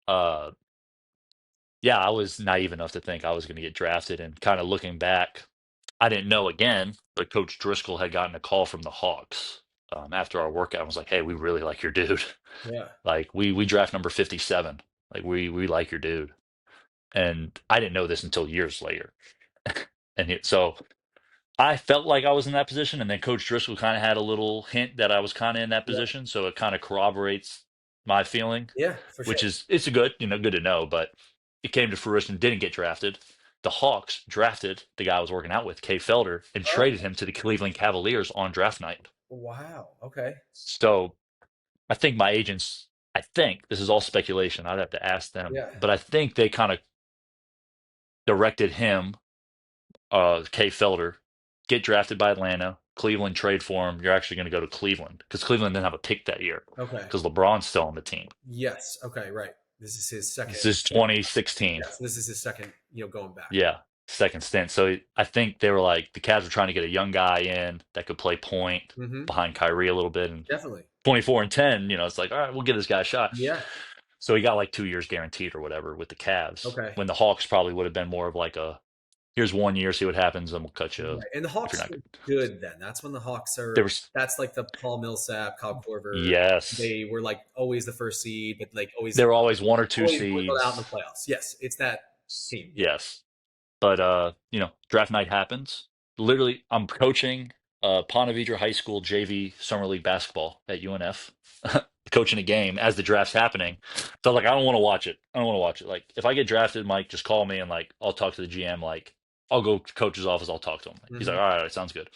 B: uh, yeah, I was naive enough to think I was going to get drafted. And kind of looking back, I didn't know again, but Coach Driscoll had gotten a call from the Hawks after our workout. I was like, "Hey, we really like your dude.
A: Yeah.
B: Like we draft number 57. Like we like your dude." And I didn't know this until years later. So I felt like I was in that position, and then Coach Driscoll kind of had a little hint that I was kind of in that
A: Yeah.
B: position, so it kind of corroborates my feeling,
A: Yeah, for
B: which
A: sure.
B: is it's a good, good to know. But it came to fruition, didn't get drafted. The Hawks drafted the guy I was working out with, Kay Felder, and
A: Oh,
B: traded him to the Cleveland Cavaliers on draft night.
A: wow. Okay.
B: So I think my agents, I think this is all speculation. I'd have to ask them,
A: Yeah.
B: but I think they kind of directed him, Kay Felder, get drafted by Atlanta. Cleveland trade for him. You're actually going to go to Cleveland because Cleveland didn't have a pick that year
A: Okay.
B: because LeBron's still on the team.
A: Yes. Okay. Right. This is his second.
B: This is 2016.
A: Yes. This is his second. Going back.
B: Yeah, second stint. So I think they were like the Cavs were trying to get a young guy in that could play point
A: Hmm.
B: behind Kyrie a little bit. And
A: Definitely.
B: 24 and 10, it's like, all right, we'll give this guy a shot.
A: Yeah.
B: So he got like 2 years guaranteed or whatever with the Cavs.
A: Okay.
B: When the Hawks probably would have been more of like here's 1 year, see what happens, and we'll cut you
A: Right. And the
B: if you're
A: Hawks
B: not
A: were
B: good.
A: good then. That's when the Hawks are.
B: There was
A: That's like the Paul Millsap, Kyle Korver.
B: yes,
A: They were like always the first seed, but like always,
B: there were always one or two
A: always went out in the
B: seeds.
A: playoffs. Yes, it's that team. Yeah.
B: Yes. But draft night happens. Literally, I'm coaching Ponte Vedra High School JV Summer League basketball at UNF, coaching a game as the draft's happening. So like, I don't want to watch it. I don't want to watch it. Like, if I get drafted, Mike, just call me and like I'll talk to the GM. Like, I'll go to coach's office. I'll talk to him. He's like,
A: Hmm.
B: all right, sounds good.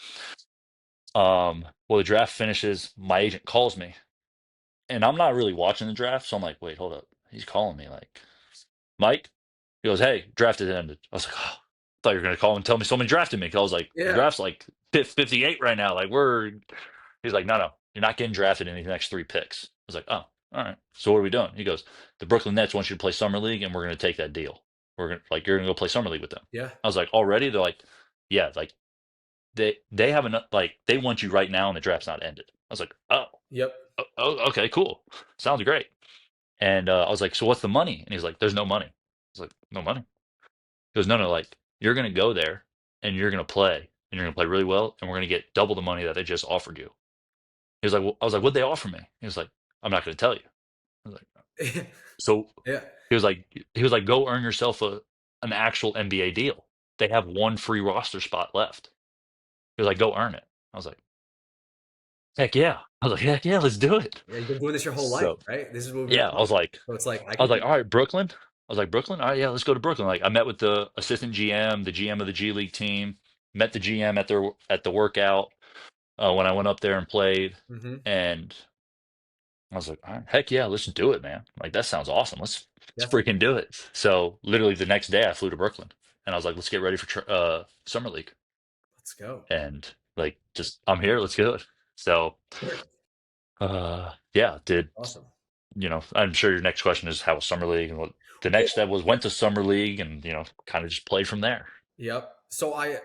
B: Well, the draft finishes. My agent calls me, and I'm not really watching the draft, so I'm like, wait, hold up. He's calling me like, Mike. He goes, "Hey, draft has ended." I was like, "Oh, I thought you were gonna call and tell me someone drafted me." 'Cause I was like, "The
A: Yeah.
B: draft's like 58 right now. Like we're." He's like, "No, no, you're not getting drafted in the next 3 picks." I was like, "Oh, all right. So what are we doing?" He goes, "The Brooklyn Nets want you to play summer league, and we're gonna take that deal. We're gonna like you're gonna go play summer league with them."
A: Yeah.
B: I was like, "Already?" They're like, "Yeah, like they have enough. Like they want you right now, and the draft's not ended." I was like, "Oh,
A: Yep.
B: okay, cool. Sounds great." And I was like, "So what's the money?" And he's like, "There's no money." I was like, "No money?" He goes, "No, no, like you're gonna go there and you're gonna play and you're gonna play really well, and we're gonna get double the money that they just offered you." He was like, well, I was like, "What'd they offer me?" He was like, "I'm not gonna tell you." I was like, so
A: Yeah.
B: he was like, "Go earn yourself an actual NBA deal. They have one free roster spot left." He was like, "Go earn it." I was like, heck yeah. I was like, heck yeah, let's do it.
A: Yeah, you've been doing this your whole life,
B: So
A: right? This is what we've been
B: yeah,
A: talking about. So it's like I
B: I
A: can
B: was like,
A: do
B: all right, Brooklyn. I was like, Brooklyn, all right, yeah, let's go to Brooklyn. Like I met with the assistant GM, the GM of the G League team, met the GM at the workout when I went up there and played,
A: it. Hmm.
B: and I was like, all right, heck yeah, let's do it, man. Like that sounds awesome. Let's
A: Definitely.
B: freaking do it. So literally the next day I flew to Brooklyn and I was like, let's get ready for summer league.
A: Let's go.
B: And like just I'm here, let's do it. So
A: Sure.
B: yeah, did
A: Awesome.
B: I'm sure your next question is how was summer league, and what the next
A: Well,
B: step was went to summer league and kind of just play from there.
A: yep. So I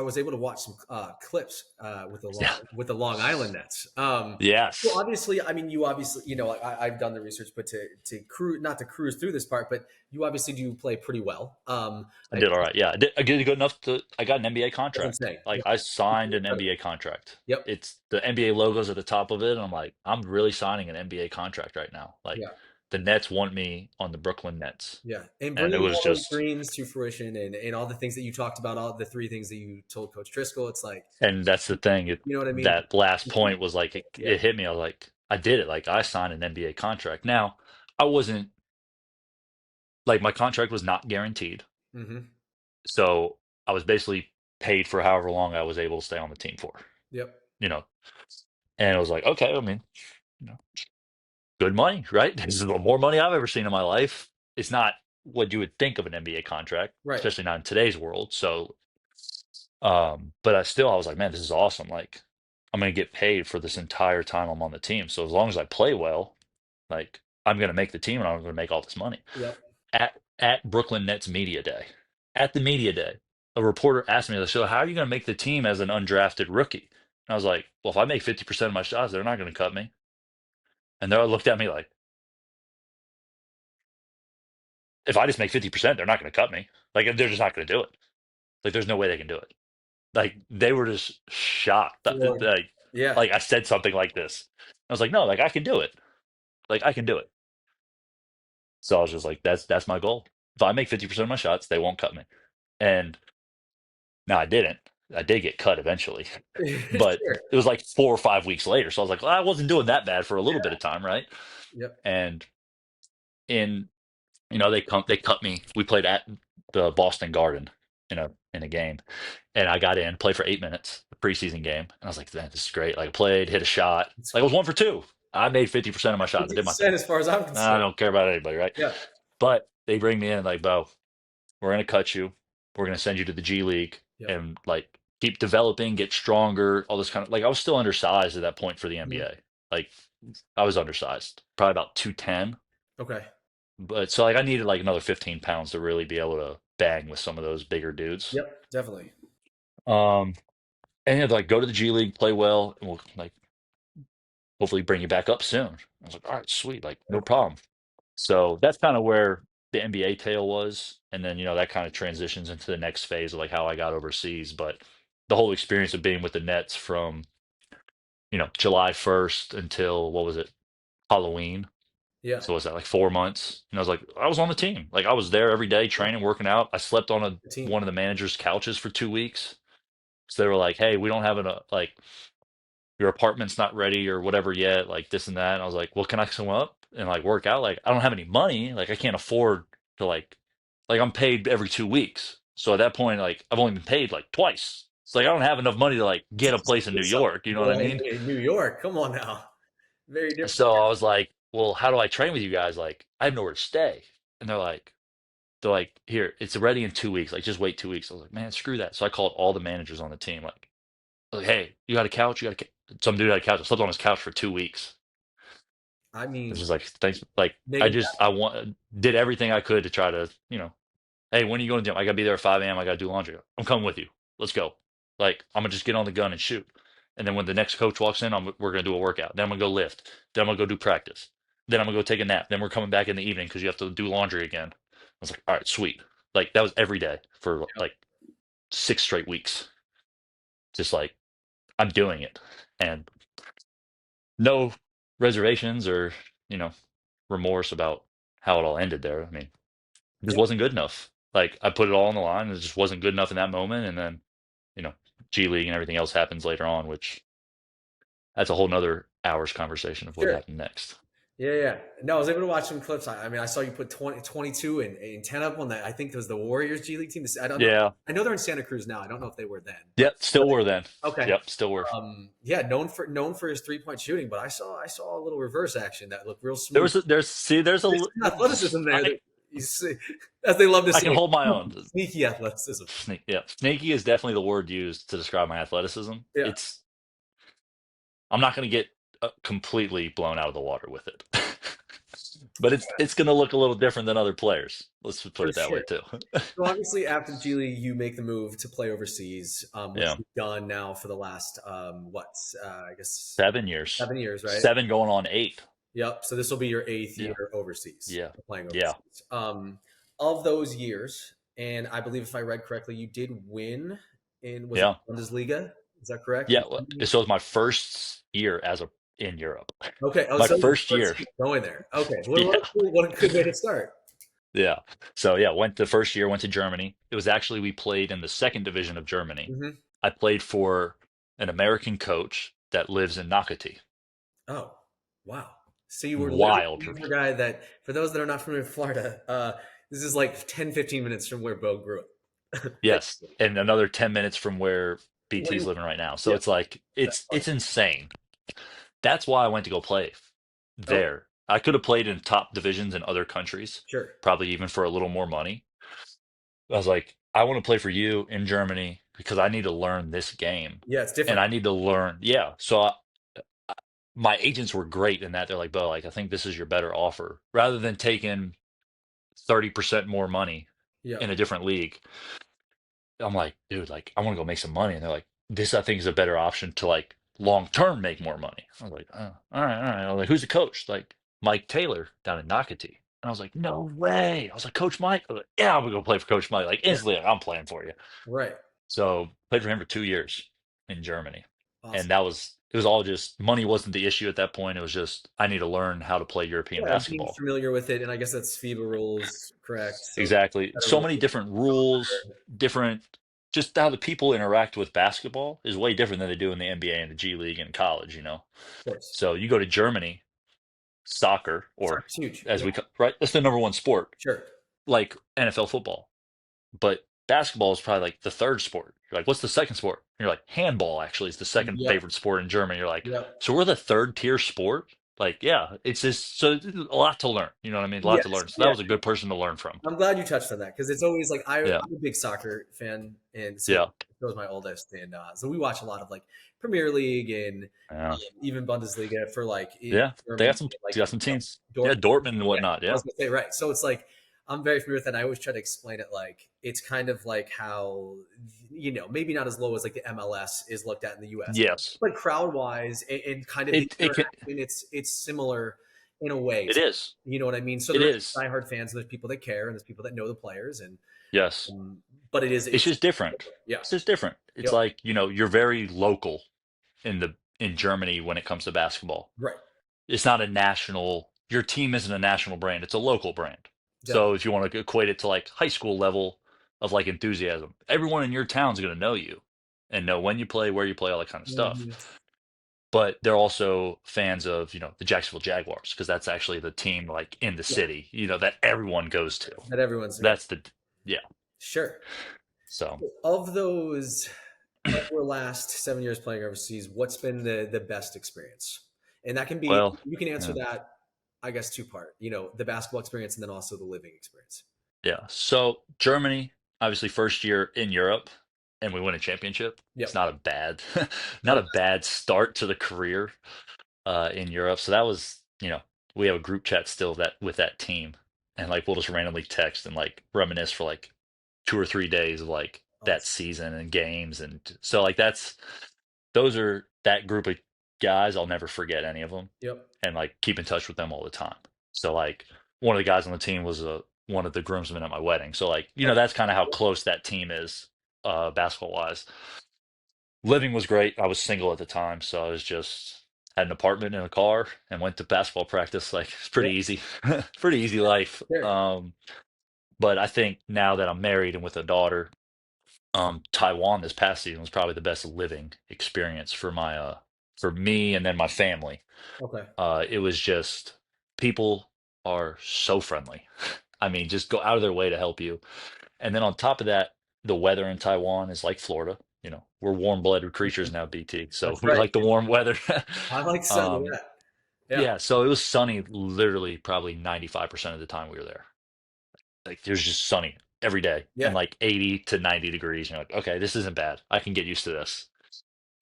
A: was able to watch some clips
B: Yeah.
A: with the Long Island Nets. So
B: Yes.
A: obviously, I mean, you obviously, I've done the resource, but to cruise, not to cruise through this part, but you obviously do play pretty well.
B: I did all right. Yeah. I did good enough to I got an NBA
A: Doesn't
B: contract.
A: say.
B: Like
A: Yeah.
B: I signed an NBA contract.
A: Yep.
B: It's the NBA logos at the top of it. And I'm like, I'm really signing an NBA contract right now. Like
A: Yeah.
B: the Nets want me on the Brooklyn Nets.
A: Yeah. And
B: And it
A: bringing
B: was
A: all those
B: just
A: dreams to fruition and all the things that you talked about, all the three things that you told Coach Driscoll, it's like,
B: and that's the thing.
A: you know what I mean?
B: That last point was like
A: Yeah.
B: it hit me. I was like, I did it. Like I signed an NBA contract. Now, I wasn't like my contract was not guaranteed.
A: Hmm.
B: So I was basically paid for however long I was able to stay on the team for,
A: Yep.
B: you know. And it was like, okay, I mean, you know, good money, right? This is the more money I've ever seen in my life. It's not what you would think of an NBA contract,
A: Right.
B: especially not in today's world. So, but I was like, man, this is awesome. Like, I'm gonna get paid for this entire time I'm on the team. So as long as I play well, like, I'm gonna make the team and I'm gonna make all this money.
A: Yep.
B: At Brooklyn Nets media day, at the media day, a reporter asked me, "So how are you gonna make the team as an undrafted rookie?" And I was like, "Well, if I make 50% of my shots, they're not gonna cut me." And they all looked at me like, if I just make 50%, they're not going to cut me. Like they're just not going to do it. Like there's no way they can do it. Like they were just shocked that,
A: Well, yeah.
B: like I said something like this. I was like, no, like I can do it. Like I can do it. So I was just like, that's my goal. If I make 50% of my shots, they won't cut me. And now I didn't. I did get cut eventually, but
A: Sure.
B: it was like 4 or 5 weeks later. So I was like, well, I wasn't doing that bad for a little bit
A: Yeah.
B: of time, right?
A: Yep.
B: And in they cut me. We played at the Boston Garden in a game, and I got in, played for 8 minutes, a preseason game, and I was like, man, this is great. Like, I played, hit a shot,
A: It's
B: like I was 1 for 2. I made 50% of my shots. I did my
A: 50%
B: thing.
A: as far as I'm
B: I
A: concerned.
B: don't care about anybody, right?
A: Yeah.
B: But they bring me in like, Bo, we're gonna cut you. We're gonna send you to the G League
A: Yep.
B: and like keep developing, get stronger, all this kind of like I was still undersized at that point for the
A: Mhm.
B: NBA. Like I was undersized, probably about 210.
A: Okay.
B: But so like I needed like another 15 pounds to really be able to bang with some of those bigger dudes.
A: Yep. Definitely.
B: Um, and yeah, like go to the G League, play well, and we'll like hopefully bring you back up soon. I was like, all right, sweet, like no problem. So that's kind of where the NBA tale was, and then that kind of transitions into the next phase of like how I got overseas. But the whole experience of being with the Nets from July 1st until what was it, Halloween.
A: Yeah.
B: So was that like 4 months? And I was like, I was on the team. Like I was there every day
A: Yeah.
B: training, working out. I slept on
A: The team.
B: one of the manager's couches for 2 weeks. So they were like, hey, we don't have like your apartment's not ready or whatever yet, like this and that. And I was like, well, can I come up and like work out? Like I don't have any money. Like I can't afford to like I'm paid every 2 weeks. So at that point, like I've only been paid like twice. It's like I don't have enough money to like get a place in
A: Do
B: New
A: something,
B: York. You know what I mean?
A: in New York. Come on now. Very different.
B: So I was like, well, how do I train with you guys? Like, I have nowhere to stay. And they're like, here, it's ready in 2 weeks. Like, just wait 2 weeks. I was like, man, screw that. So I called all the managers on the team. Like, hey, you got a couch? You got some dude had a couch. I slept on his couch for 2 weeks.
A: I
B: It's
A: mean,
B: just like, thanks. Like,
A: big investment.
B: did everything I could to try to, hey, when are you going to the gym? I got to be there at 5 a.m. I got to do laundry. I'm coming with you. Let's go. Like, I'm going to just get on the gun and shoot. And then when the next coach walks in, we're going to do a workout. Then I'm going to go lift. Then I'm going to go do practice. Then I'm going to go take a nap. Then we're coming back in the evening because you have to do laundry again. I was like, all right, sweet. Like, that was every day for
A: Yep.
B: like 6 straight weeks. Just like, I'm doing it. And no reservations or, you know, remorse about how it all ended there. I mean, it just
A: Yep.
B: wasn't good enough. Like, I put it all on the line. And it just wasn't good enough in that moment. And then you know, G League and everything else happens later on, which that's a whole nother hour's conversation of what
A: Sure.
B: happened next.
A: Yeah, yeah. No, I was able to watch some clips. I mean, I saw you put 20, 22 and 10 up on that. I think it was the Warriors G League team. I don't know.
B: Yeah.
A: I know they're in Santa Cruz now. I don't know if they were then,
B: Yep. Still were then.
A: okay.
B: Yep. Still were.
A: Yeah, known for his 3-point shooting, but I saw a little reverse action that looked real
B: There
A: smooth.
B: was there's see there's
A: There's
B: a
A: some athleticism there
B: I
A: that you see, as they love to
B: I can
A: say,
B: hold my own.
A: sneaky athleticism.
B: Yeah, sneaky is definitely the word used to describe my athleticism.
A: Yeah,
B: It's I'm not going to get completely blown out of the water with it, but it's going to look a little different than other players. Let's just put
A: for
B: it that
A: sure.
B: way too.
A: So obviously, after G League, you make the move to play overseas, which
B: Yeah,
A: you've done now for the last I guess
B: 7 years,
A: 7 years, right?
B: 7 going on 8.
A: Yep. So this will be your eighth
B: Yeah,
A: year overseas,
B: yeah,
A: playing
B: yeah,
A: overseas. Of those years, and I believe if I read correctly, you did win in was it
B: yeah,
A: Bundesliga? Is that correct?
B: yeah. So it was my first year as a in Europe.
A: Okay. Oh,
B: My
A: so your
B: first
A: first
B: year.
A: year going there. Okay.
B: Yeah,
A: What a good way to start.
B: yeah. So yeah, went the first year, went to Germany. It was actually we played in the second division of Germany.
A: Hmm.
B: I played for an American coach that lives in Nakati.
A: Oh, wow. So you were literally
B: Wild.
A: the guy that, for those that are not familiar with Florida, this is like 10, 15 minutes from where Bo grew up.
B: Yes, and another 10 minutes from where BT's
A: When-
B: living right now. So
A: yeah,
B: it's like
A: that's funny.
B: it's insane. That's why I went to go play
A: Okay,
B: there. I could have played in top divisions in other countries,
A: sure.
B: probably even for a little more money. I was like, I want to play for you in Germany because I need to learn this game
A: Yeah, it's
B: and
A: different.
B: I need to learn. Yeah. So my agents were great in that. They're like, Bo, like, I think this is your better offer rather than taking 30% more money
A: Yeah.
B: in a different league. I'm like, dude, like, I want to go make some money. And they're like, this, I think, is a better option to like long term make more money. I was like, oh, all right, all right. I was like, who's the coach? Like, Mike Taylor down in Nakati. And I was like, no way. I was like, Coach Mike. I was like, yeah, I'm gonna go play for Coach Mike. Like,
A: Yeah.
B: instantly, like, I'm playing for you.
A: Right.
B: So played for him for 2 years in Germany. And
A: Awesome.
B: that was it was all just money wasn't the issue at that point. It was just I need to learn how to play European
A: Yeah, being
B: basketball.
A: familiar with it, and I guess that's FIBA rules, correct? So
B: Exactly.
A: better
B: So
A: rules.
B: many different rules, different just how the people interact with basketball is way different than they do in the NBA and the G League and college, you know.
A: Of course.
B: So you go to Germany, soccer, or
A: Soccer's huge.
B: as
A: Yeah,
B: right, that's the number one sport,
A: sure.
B: like NFL football. But basketball is probably like the third sport. You're like, what's the second sport? And you're like, handball actually is the second
A: Yep.
B: favorite sport in Germany. You're like,
A: Yep.
B: so we're the third tier sport? Like, yeah, it's just so a lot to learn. You know what I mean? A lot to
A: Yes.
B: learn. So that
A: Yeah.
B: was a good person to learn from.
A: I'm glad you touched on that because it's always like
B: Yeah.
A: I'm a big soccer fan, and so
B: Yeah.
A: was my oldest, and so we watch a lot of like Premier League and
B: Yeah.
A: even Bundesliga for like in
B: Yeah.
A: Germany,
B: They
A: like
B: got some teams. Yeah,
A: Dortmund.
B: Dortmund and
A: Yeah,
B: whatnot.
A: I
B: Yeah.
A: was gonna say right. So it's like I'm very familiar with that. And I always try to explain it like it's kind of like how maybe not as low as like the MLS is looked at in the US,
B: Yes.
A: but crowd wise and kind of the
B: It can
A: interaction, it's similar in a way.
B: it is.
A: You know what I mean? So
B: It
A: there's
B: is.
A: diehard fans, and there's people that care, and there's people that know the players, and
B: Yes.
A: but
B: It's
A: it's
B: just different.
A: yeah,
B: It's just different. It's
A: yep,
B: like, you're very local in Germany when it comes to basketball.
A: right,
B: It's not a national your team isn't a national brand, it's a local brand.
A: definitely,
B: So if you want to equate it to like high school level of like enthusiasm, everyone in your town's going to know you and know when you play, where you play, all that kind of stuff.
A: hmm
B: But they're also fans of, the Jacksonville Jaguars because that's actually the team like in the
A: yeah,
B: city, that everyone goes to.
A: that everyone's
B: That's the yeah.
A: sure.
B: So,
A: Of those, of your last 7 years playing overseas, what's been the best experience? And that can be
B: well,
A: you can answer
B: yeah.
A: that, I guess, two part. The basketball experience and then also the living experience.
B: Yeah. So Germany, obviously first year in Europe, and we win a championship. It's
A: Yep.
B: not a bad, not
A: Oh,
B: a bad start to the career in Europe. So that was, we have a group chat still that with that team, and like we'll just randomly text and like reminisce for like 2 or 3 days of like that
A: awesome.
B: season and games, and so like those are that group of guys. I'll never forget any of them,
A: Yep.
B: and like keep in touch with them all the time. So like one of the guys on the team was one of the groomsmen at my wedding. So like that's kind of how close that team is basketball wise. Living was great. I was single at the time, so I was just had an apartment and a car and went to basketball practice. Like it's
A: Yeah.
B: pretty easy, pretty easy life.
A: Sure.
B: But I think now that I'm married and with a daughter, Taiwan this past season was probably the best living experience for my for me and then my family.
A: Okay.
B: It was just people are so friendly. I mean, just go out of their way to help you. And then on top of that, the weather in Taiwan is like Florida. You know, we're warm-blooded creatures now, BT. So
A: That's
B: we
A: right.
B: like the warm weather.
A: I like sun.
B: um,
A: Yeah. Yeah.
B: yeah, so it was sunny literally probably 95% of the time we were there. Like there's just sunny every day
A: Yeah.
B: and like 80 to 90 degrees. And you're like, okay, this isn't bad. I can get used to this.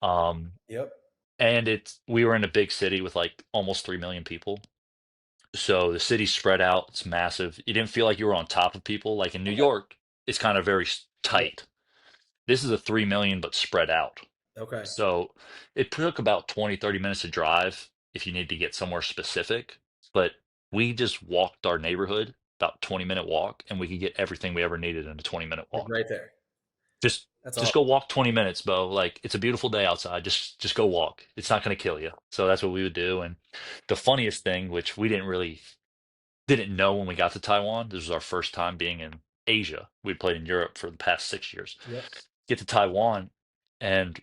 B: Um,
A: Yep.
B: and we were in a big city with like almost 3 million people. So the city's spread out, it's massive. You didn't feel like you were on top of people. Like in New
A: Okay.
B: York, it's kind of very
A: Yeah.
B: tight. This is a 3 million, but spread out.
A: Okay.
B: So it took about 20, 30 minutes to drive if you need to get somewhere specific. But we just walked our neighborhood, about 20-minute walk, and we could get everything we ever needed in a 20-minute
A: Like
B: walk.
A: right there.
B: Just
A: That's
B: just
A: all.
B: go walk 20 minutes, Bo. Like it's a beautiful day outside. Just go walk. It's not going to kill you. So that's what we would do. And the funniest thing, which we didn't know when we got to Taiwan, this was our first time being in Asia. We'd played in Europe for the past 6 years.
A: Yep.
B: Get to Taiwan, and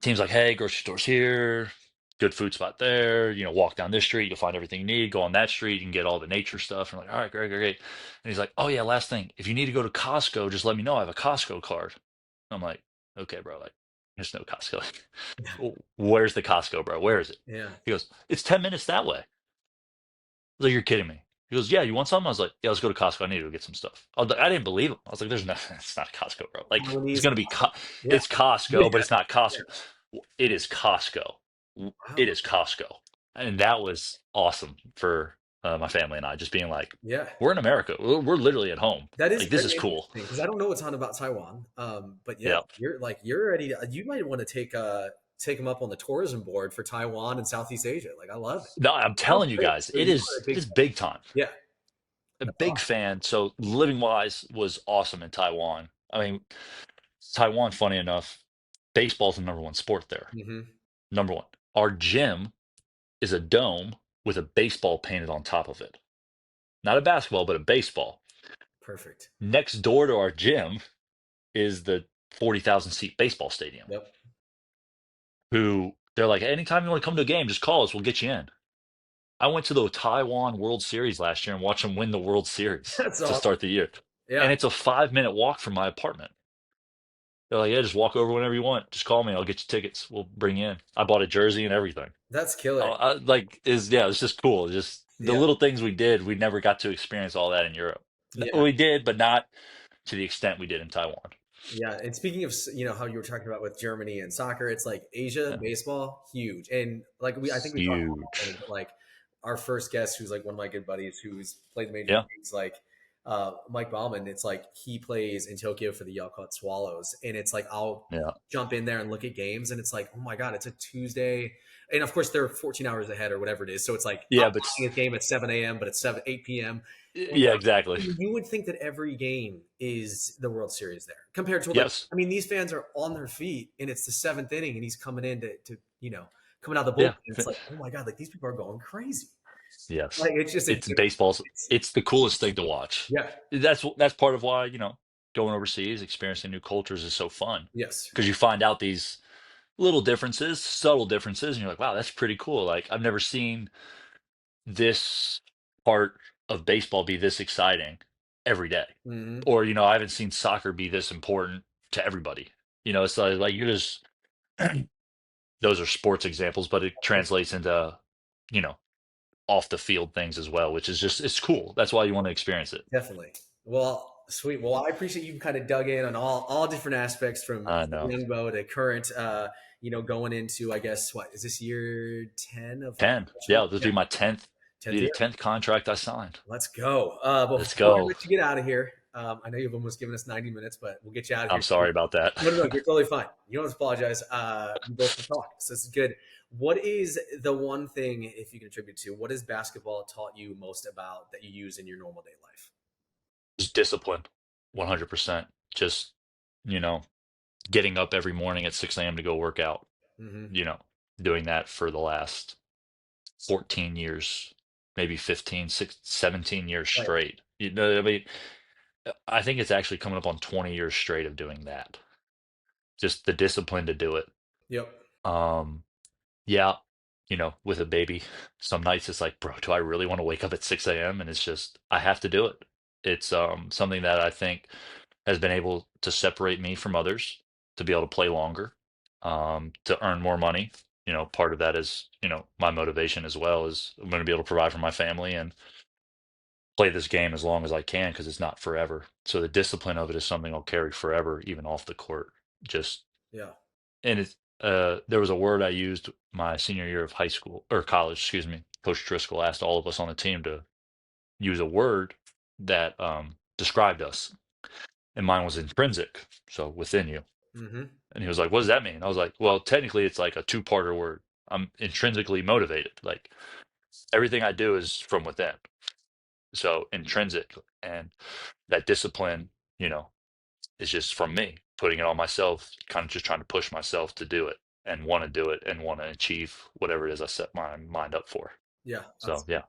B: team's like, hey, grocery store's here, good food spot there. You know, walk down this street, you'll find everything you need. Go on that street, you can get all the nature stuff. And I'm like, all right, great, great, great. And he's like, oh yeah, last thing, if you need to go to Costco, just let me know. I have a Costco card. I'm like, okay, bro, like, there's no Costco. Where's the Costco, bro? Where is it?
A: Yeah.
B: He goes, it's 10 minutes that way. I was like, you're kidding me. He goes, yeah, you want something? I was like, yeah, let's go to Costco. I need to go get some stuff. I didn't believe him. I was like, there's no, it's not Costco, bro. Like, it's
A: Taiwanese.
B: going to be,
A: Yeah.
B: it's Costco, but
A: Yeah.
B: it's not
A: Yeah.
B: Costco. It is Costco. It
A: Wow.
B: is Costco. And that was awesome for my family and I, just being like,
A: Yeah.
B: we're in America. We're literally at home.
A: That is
B: Like, this
A: very
B: is cool.
A: interesting because I don't know a ton about Taiwan. But yeah,
B: Yeah.
A: you're ready to, you might want to take them up on the tourism board for Taiwan and Southeast Asia. Like I love it.
B: No, I'm
A: Sounds
B: telling you
A: great.
B: guys,
A: So you are a
B: it
A: big
B: is big time.
A: yeah.
B: A
A: That's
B: big
A: awesome.
B: fan. So living wise was awesome in Taiwan. I mean, Taiwan, funny enough, baseball's the number one sport there.
A: Hmm.
B: Number one. Our gym is a dome with a baseball painted on top of it. Not a basketball, but a baseball.
A: Perfect.
B: Next door to our gym is the 40,000 seat baseball stadium.
A: Yep.
B: Who they're like, anytime you want to come to a game, just call us. We'll get you in. I went to the Taiwan World Series last year and watched them win the World Series
A: That's
B: to
A: awesome.
B: start the year.
A: Yeah.
B: And it's a 5-minute walk from my apartment. They're like, yeah, just walk over whenever you want. Just call me. I'll get you tickets. We'll bring you in. I bought a jersey and everything.
A: That's killer.
B: Yeah, it's just cool. Just the
A: Yeah.
B: little things we did. We never got to experience all that in Europe.
A: Yeah.
B: We did, but not to the extent we did in Taiwan.
A: Yeah, and speaking of, how you were talking about with Germany and soccer, it's like Asia
B: Yeah.
A: baseball, huge, and like I think we talked about it already,
B: Huge.
A: but like our first guest, who's like one of my good buddies, who's played the major
B: Yeah.
A: leagues, like Mike Bauman. It's like he plays in Tokyo for the Yakult Swallows, and it's like I'll
B: Yeah.
A: jump in there and look at games, and it's like, oh my god, it's a Tuesday, and of course they're 14 hours ahead or whatever it is, so it's like I'm
B: Yeah, but
A: watching a game at 7 a.m., but it's 8 p.m.
B: yeah, exactly.
A: You would think that every game is the World Series there compared to like,
B: Yes.
A: I mean, these fans are on their feet and it's the seventh inning and he's coming in to coming out of the bullpen.
B: Yeah.
A: It's like, oh my God, like these people are going crazy.
B: Yes.
A: Like it's just a
B: It's
A: different,
B: baseball's
A: it's,
B: it's the coolest thing to watch.
A: yeah,
B: That's part of why, going overseas, experiencing new cultures is so fun.
A: yes.
B: Because you find out these little differences, subtle differences, and you're like, wow, that's pretty cool. Like I've never seen this part of baseball be this exciting every day.
A: Hmm.
B: Or, I haven't seen soccer be this important to everybody. It's like you're just those are sports examples, but it translates into, you know, off the field things as well, which is just it's cool. That's why you want to experience it.
A: Definitely. Well, sweet. Well, I appreciate you kind of dug in on all different aspects from
B: I know.
A: young Bo to current, going into, I guess, what is this year 10 of
B: 10.
A: professional?
B: Yeah, this will
A: Yeah,
B: be my 10th,
A: 10th
B: be the
A: year.
B: 10th contract I signed.
A: Let's go.
B: Let's
A: Before I
B: go.
A: let you get out of here, I know you've almost given us 90 minutes, but we'll get you out of
B: I'm
A: here.
B: sorry about that.
A: No, no, no, you're totally fine. You don't have to apologize. We both can talk, so this is good. What is the one thing, if you can attribute to, what has basketball taught you most about that you use in your normal day life?
B: Just discipline, 100%. Just, you know, getting up every morning at 6 a.m. to go work out,
A: Hmm.
B: you know, doing that for the last 14 years, maybe 15, 17 years
A: Right.
B: straight. I mean, I think it's actually coming up on 20 years straight of doing that. Just the discipline to do it.
A: Yep.
B: Um, Yeah, with a baby, some nights it's like, bro, do I really want to wake up at 6 a.m.? And it's just, I have to do it. It's something that I think has been able to separate me from others, to be able to play longer, to earn more money. Part of that is, my motivation as well is I'm going to be able to provide for my family and play this game as long as I can because it's not forever. So the discipline of it is something I'll carry forever, even off the court. Just
A: Yeah.
B: and it's there was a word I used my senior year of high school or college, excuse me. Coach Driscoll asked all of us on the team to use a word that described us, and mine was intrinsic, so within you.
A: Hmm.
B: And he was like, "What does that mean?" I was like, "Well, technically, it's like a two-parter word. I'm intrinsically motivated. Like everything I do is from within. So intrinsic, and that discipline, you know, is just from me putting it on myself, kind of just trying to push myself to do it and want to do it and want to achieve whatever it is I set my mind up for.
A: Yeah.
B: So yeah,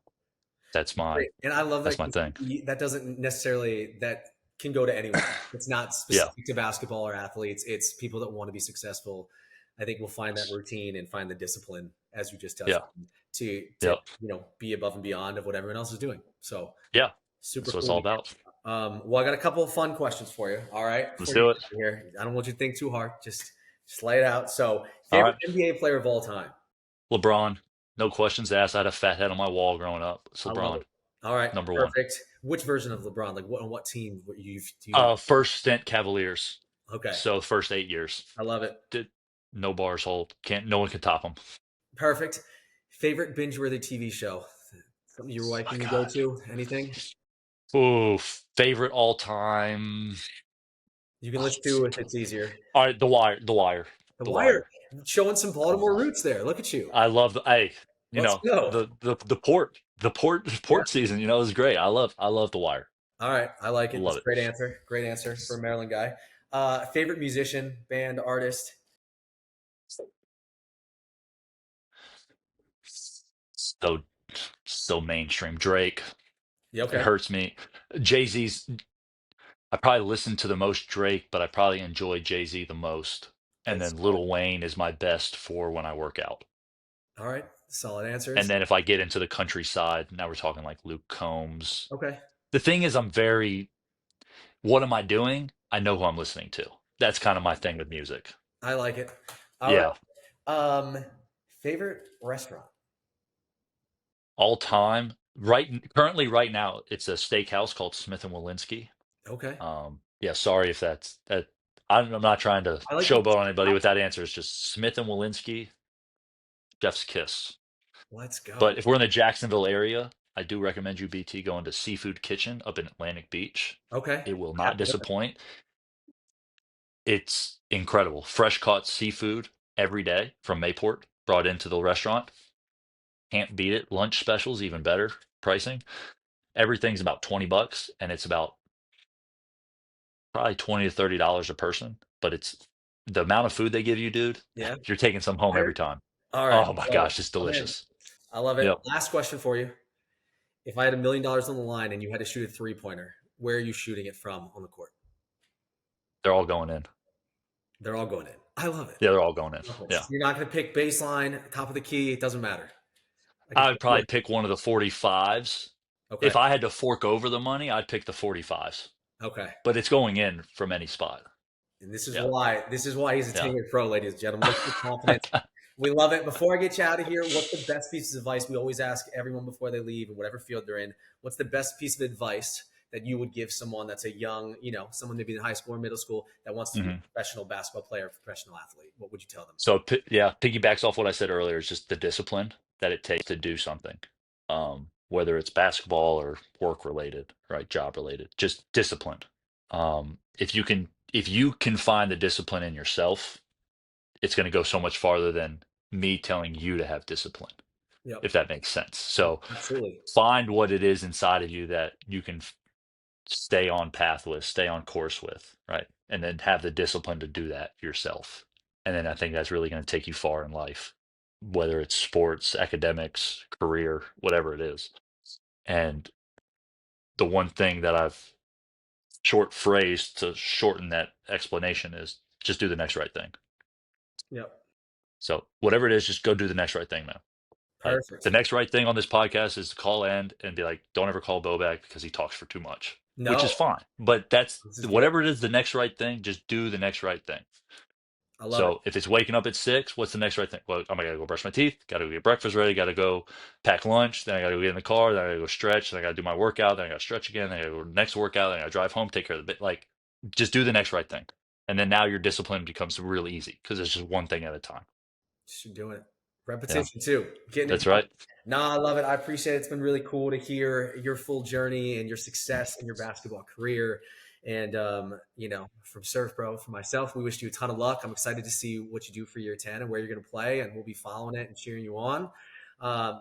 B: that's my
A: Great. And I love that
B: that's my
A: 'cause
B: thing.
A: that doesn't necessarily that can go to anyone. It's not
B: Yeah,
A: specific to basketball or athletes. It's people that want to be successful. I think will find that routine and find the discipline, as you just touched
B: yeah,
A: on, to
B: yeah,
A: be above and beyond of what everyone else is doing. So
B: yeah.
A: super
B: That's what it's
A: cool
B: all
A: to hear.
B: about.
A: Well, I got a couple of fun questions for you. All right,
B: Let's
A: before you
B: do
A: get
B: it.
A: out of here, I don't want you to think too hard. Just lay it out. So,
B: All
A: favorite
B: right,
A: NBA player of all time?
B: LeBron. No questions asked. I had a fat head on my wall growing up. It's
A: I love
B: LeBron,
A: it. All right,
B: number one.
A: perfect. Which version of LeBron? Like, what team do you?
B: First stint Cavaliers.
A: Okay,
B: So first 8 years,
A: I love it.
B: did no bars hold. Can't no one can top them.
A: Perfect. Favorite binge-worthy TV show? Something your wife
B: My
A: and you go
B: God.
A: to? Anything?
B: Ooh, favorite all time.
A: You can list two if it's easier.
B: All right, The Wire, The Wire,
A: The
B: The
A: Wire,
B: Wire.
A: showing some Baltimore
B: Oh,
A: roots there. Look at you.
B: I love the hey,
A: Let's go.
B: the port
A: Yeah.
B: season, is great. I love The Wire.
A: All right, I like it. That's
B: Love
A: a
B: it.
A: great answer. Great answer for a Maryland guy. Favorite musician, band, artist?
B: So so mainstream. Drake.
A: Yeah,
B: It
A: okay.
B: hurts me. Jay-Z's I probably listen to the most Drake, but I probably enjoy Jay-Z the most. And
A: That's
B: then Lil Wayne is my best for when I work out.
A: all right. Solid
B: And
A: answers.
B: then if I get into the countryside, now we're talking like Luke Combs.
A: Okay.
B: The thing is, what am I doing? I know who I'm listening to. That's kind of my thing with music.
A: I like it. All right.
B: Yeah.
A: Favorite restaurant?
B: All time, currently, right now, it's a steakhouse called Smith and Walensky.
A: Okay.
B: Yeah, sorry if that's that. I'm not trying to
A: I like the
B: showboat on anybody with that answer. It's just Smith and Walensky, Chef's Kiss.
A: let's
B: But
A: go.
B: if we're in the Jacksonville area, I do recommend you, BT, going to Seafood Kitchen up in Atlantic Beach.
A: Okay.
B: It will
A: I have
B: not
A: to go.
B: disappoint. It's incredible. Fresh caught seafood every day from Mayport brought into the restaurant. Can't beat it. Lunch specials, even better pricing. Everything's about $20 and it's about probably $20 to $30 a person. But it's the amount of food they give you, dude.
A: Yeah.
B: You're taking some home every
A: Fire.
B: time.
A: All right.
B: Oh my
A: Love it.
B: gosh, it's
A: I'm in.
B: delicious.
A: I love it.
B: Yep.
A: Last question for you. If I had $1 million on the line and you had to shoot a three-pointer, where are you shooting it from on the court?
B: They're all going in.
A: They're all going in. I love it.
B: Yeah, they're all going in.
A: Love it.
B: Yeah.
A: You're not going to pick baseline, top of the key. It doesn't matter. Like
B: I
A: it's
B: would probably pick one of the 45s.
A: okay.
B: If I had to fork over the money, I'd pick the 45s.
A: Okay.
B: But it's going in from any spot.
A: And this is
B: Yeah.
A: why he's a
B: Yeah.
A: tenured pro, ladies and gentlemen. Look at the confidence. We love it. Before I get you out of here, what's the best piece of advice we always ask everyone before they leave in whatever field they're in? What's the best piece of advice that you would give someone that's a young, someone maybe in high school or middle school that wants to be a
B: Mhm.
A: professional basketball player, professional athlete? What would you tell them?
B: So yeah, piggybacks off what I said earlier. Is just the discipline that it takes to do something, whether it's basketball or work related, right, job related. Just discipline. If you can find the discipline in yourself, it's going to go so much farther than me telling you to have discipline,
A: Yep.
B: if that makes sense. So
A: Absolutely.
B: find what it is inside of you that you can stay on path with, stay on course with, right? And then have the discipline to do that yourself. And then I think that's really going to take you far in life, whether it's sports, academics, career, whatever it is. And the one thing that I've short phrased to shorten that explanation is just do the next right thing.
A: Yep.
B: So whatever it is, just go do the next right thing, man. The
A: Perfect.
B: next right thing on this podcast is to call End and be like, don't ever call Beau back because he talks for too much, which is
A: No,
B: fine. But that's
A: this is good.
B: whatever it is, the next right thing, just do the next right thing.
A: I love it.
B: So if it's waking up at 6, what's the next right thing? Well, I gotta go brush my teeth, gotta go get breakfast ready, gotta go pack lunch, then I gotta go get in the car, then I gotta go stretch, then I gotta do my workout, then I gotta stretch again, then I gotta go to the next workout, then I gotta drive home, take care of the bit. Like, just do the next right thing. And then now your discipline becomes real easy because it's just one thing at a time.
A: Just doing it.
B: Yeah,
A: Repetition too. Getting it
B: that's
A: done.
B: right.
A: Nah, I love it. I appreciate it. It's been really cool to hear your full journey and your success in your basketball career. And from SERVPRO, for myself, we wish you a ton of luck. I'm excited to see what you do for year 10 and where you're going to play, and we'll be following it and cheering you on.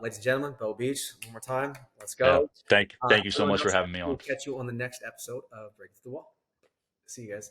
A: Ladies and gentlemen, Beau Beech, one more time. Let's
B: Yeah.
A: go.
B: Thank you so
A: Everyone
B: much for
A: else,
B: having me
A: we'll
B: on.
A: catch you on the next episode of Break Through the Wall. See you guys.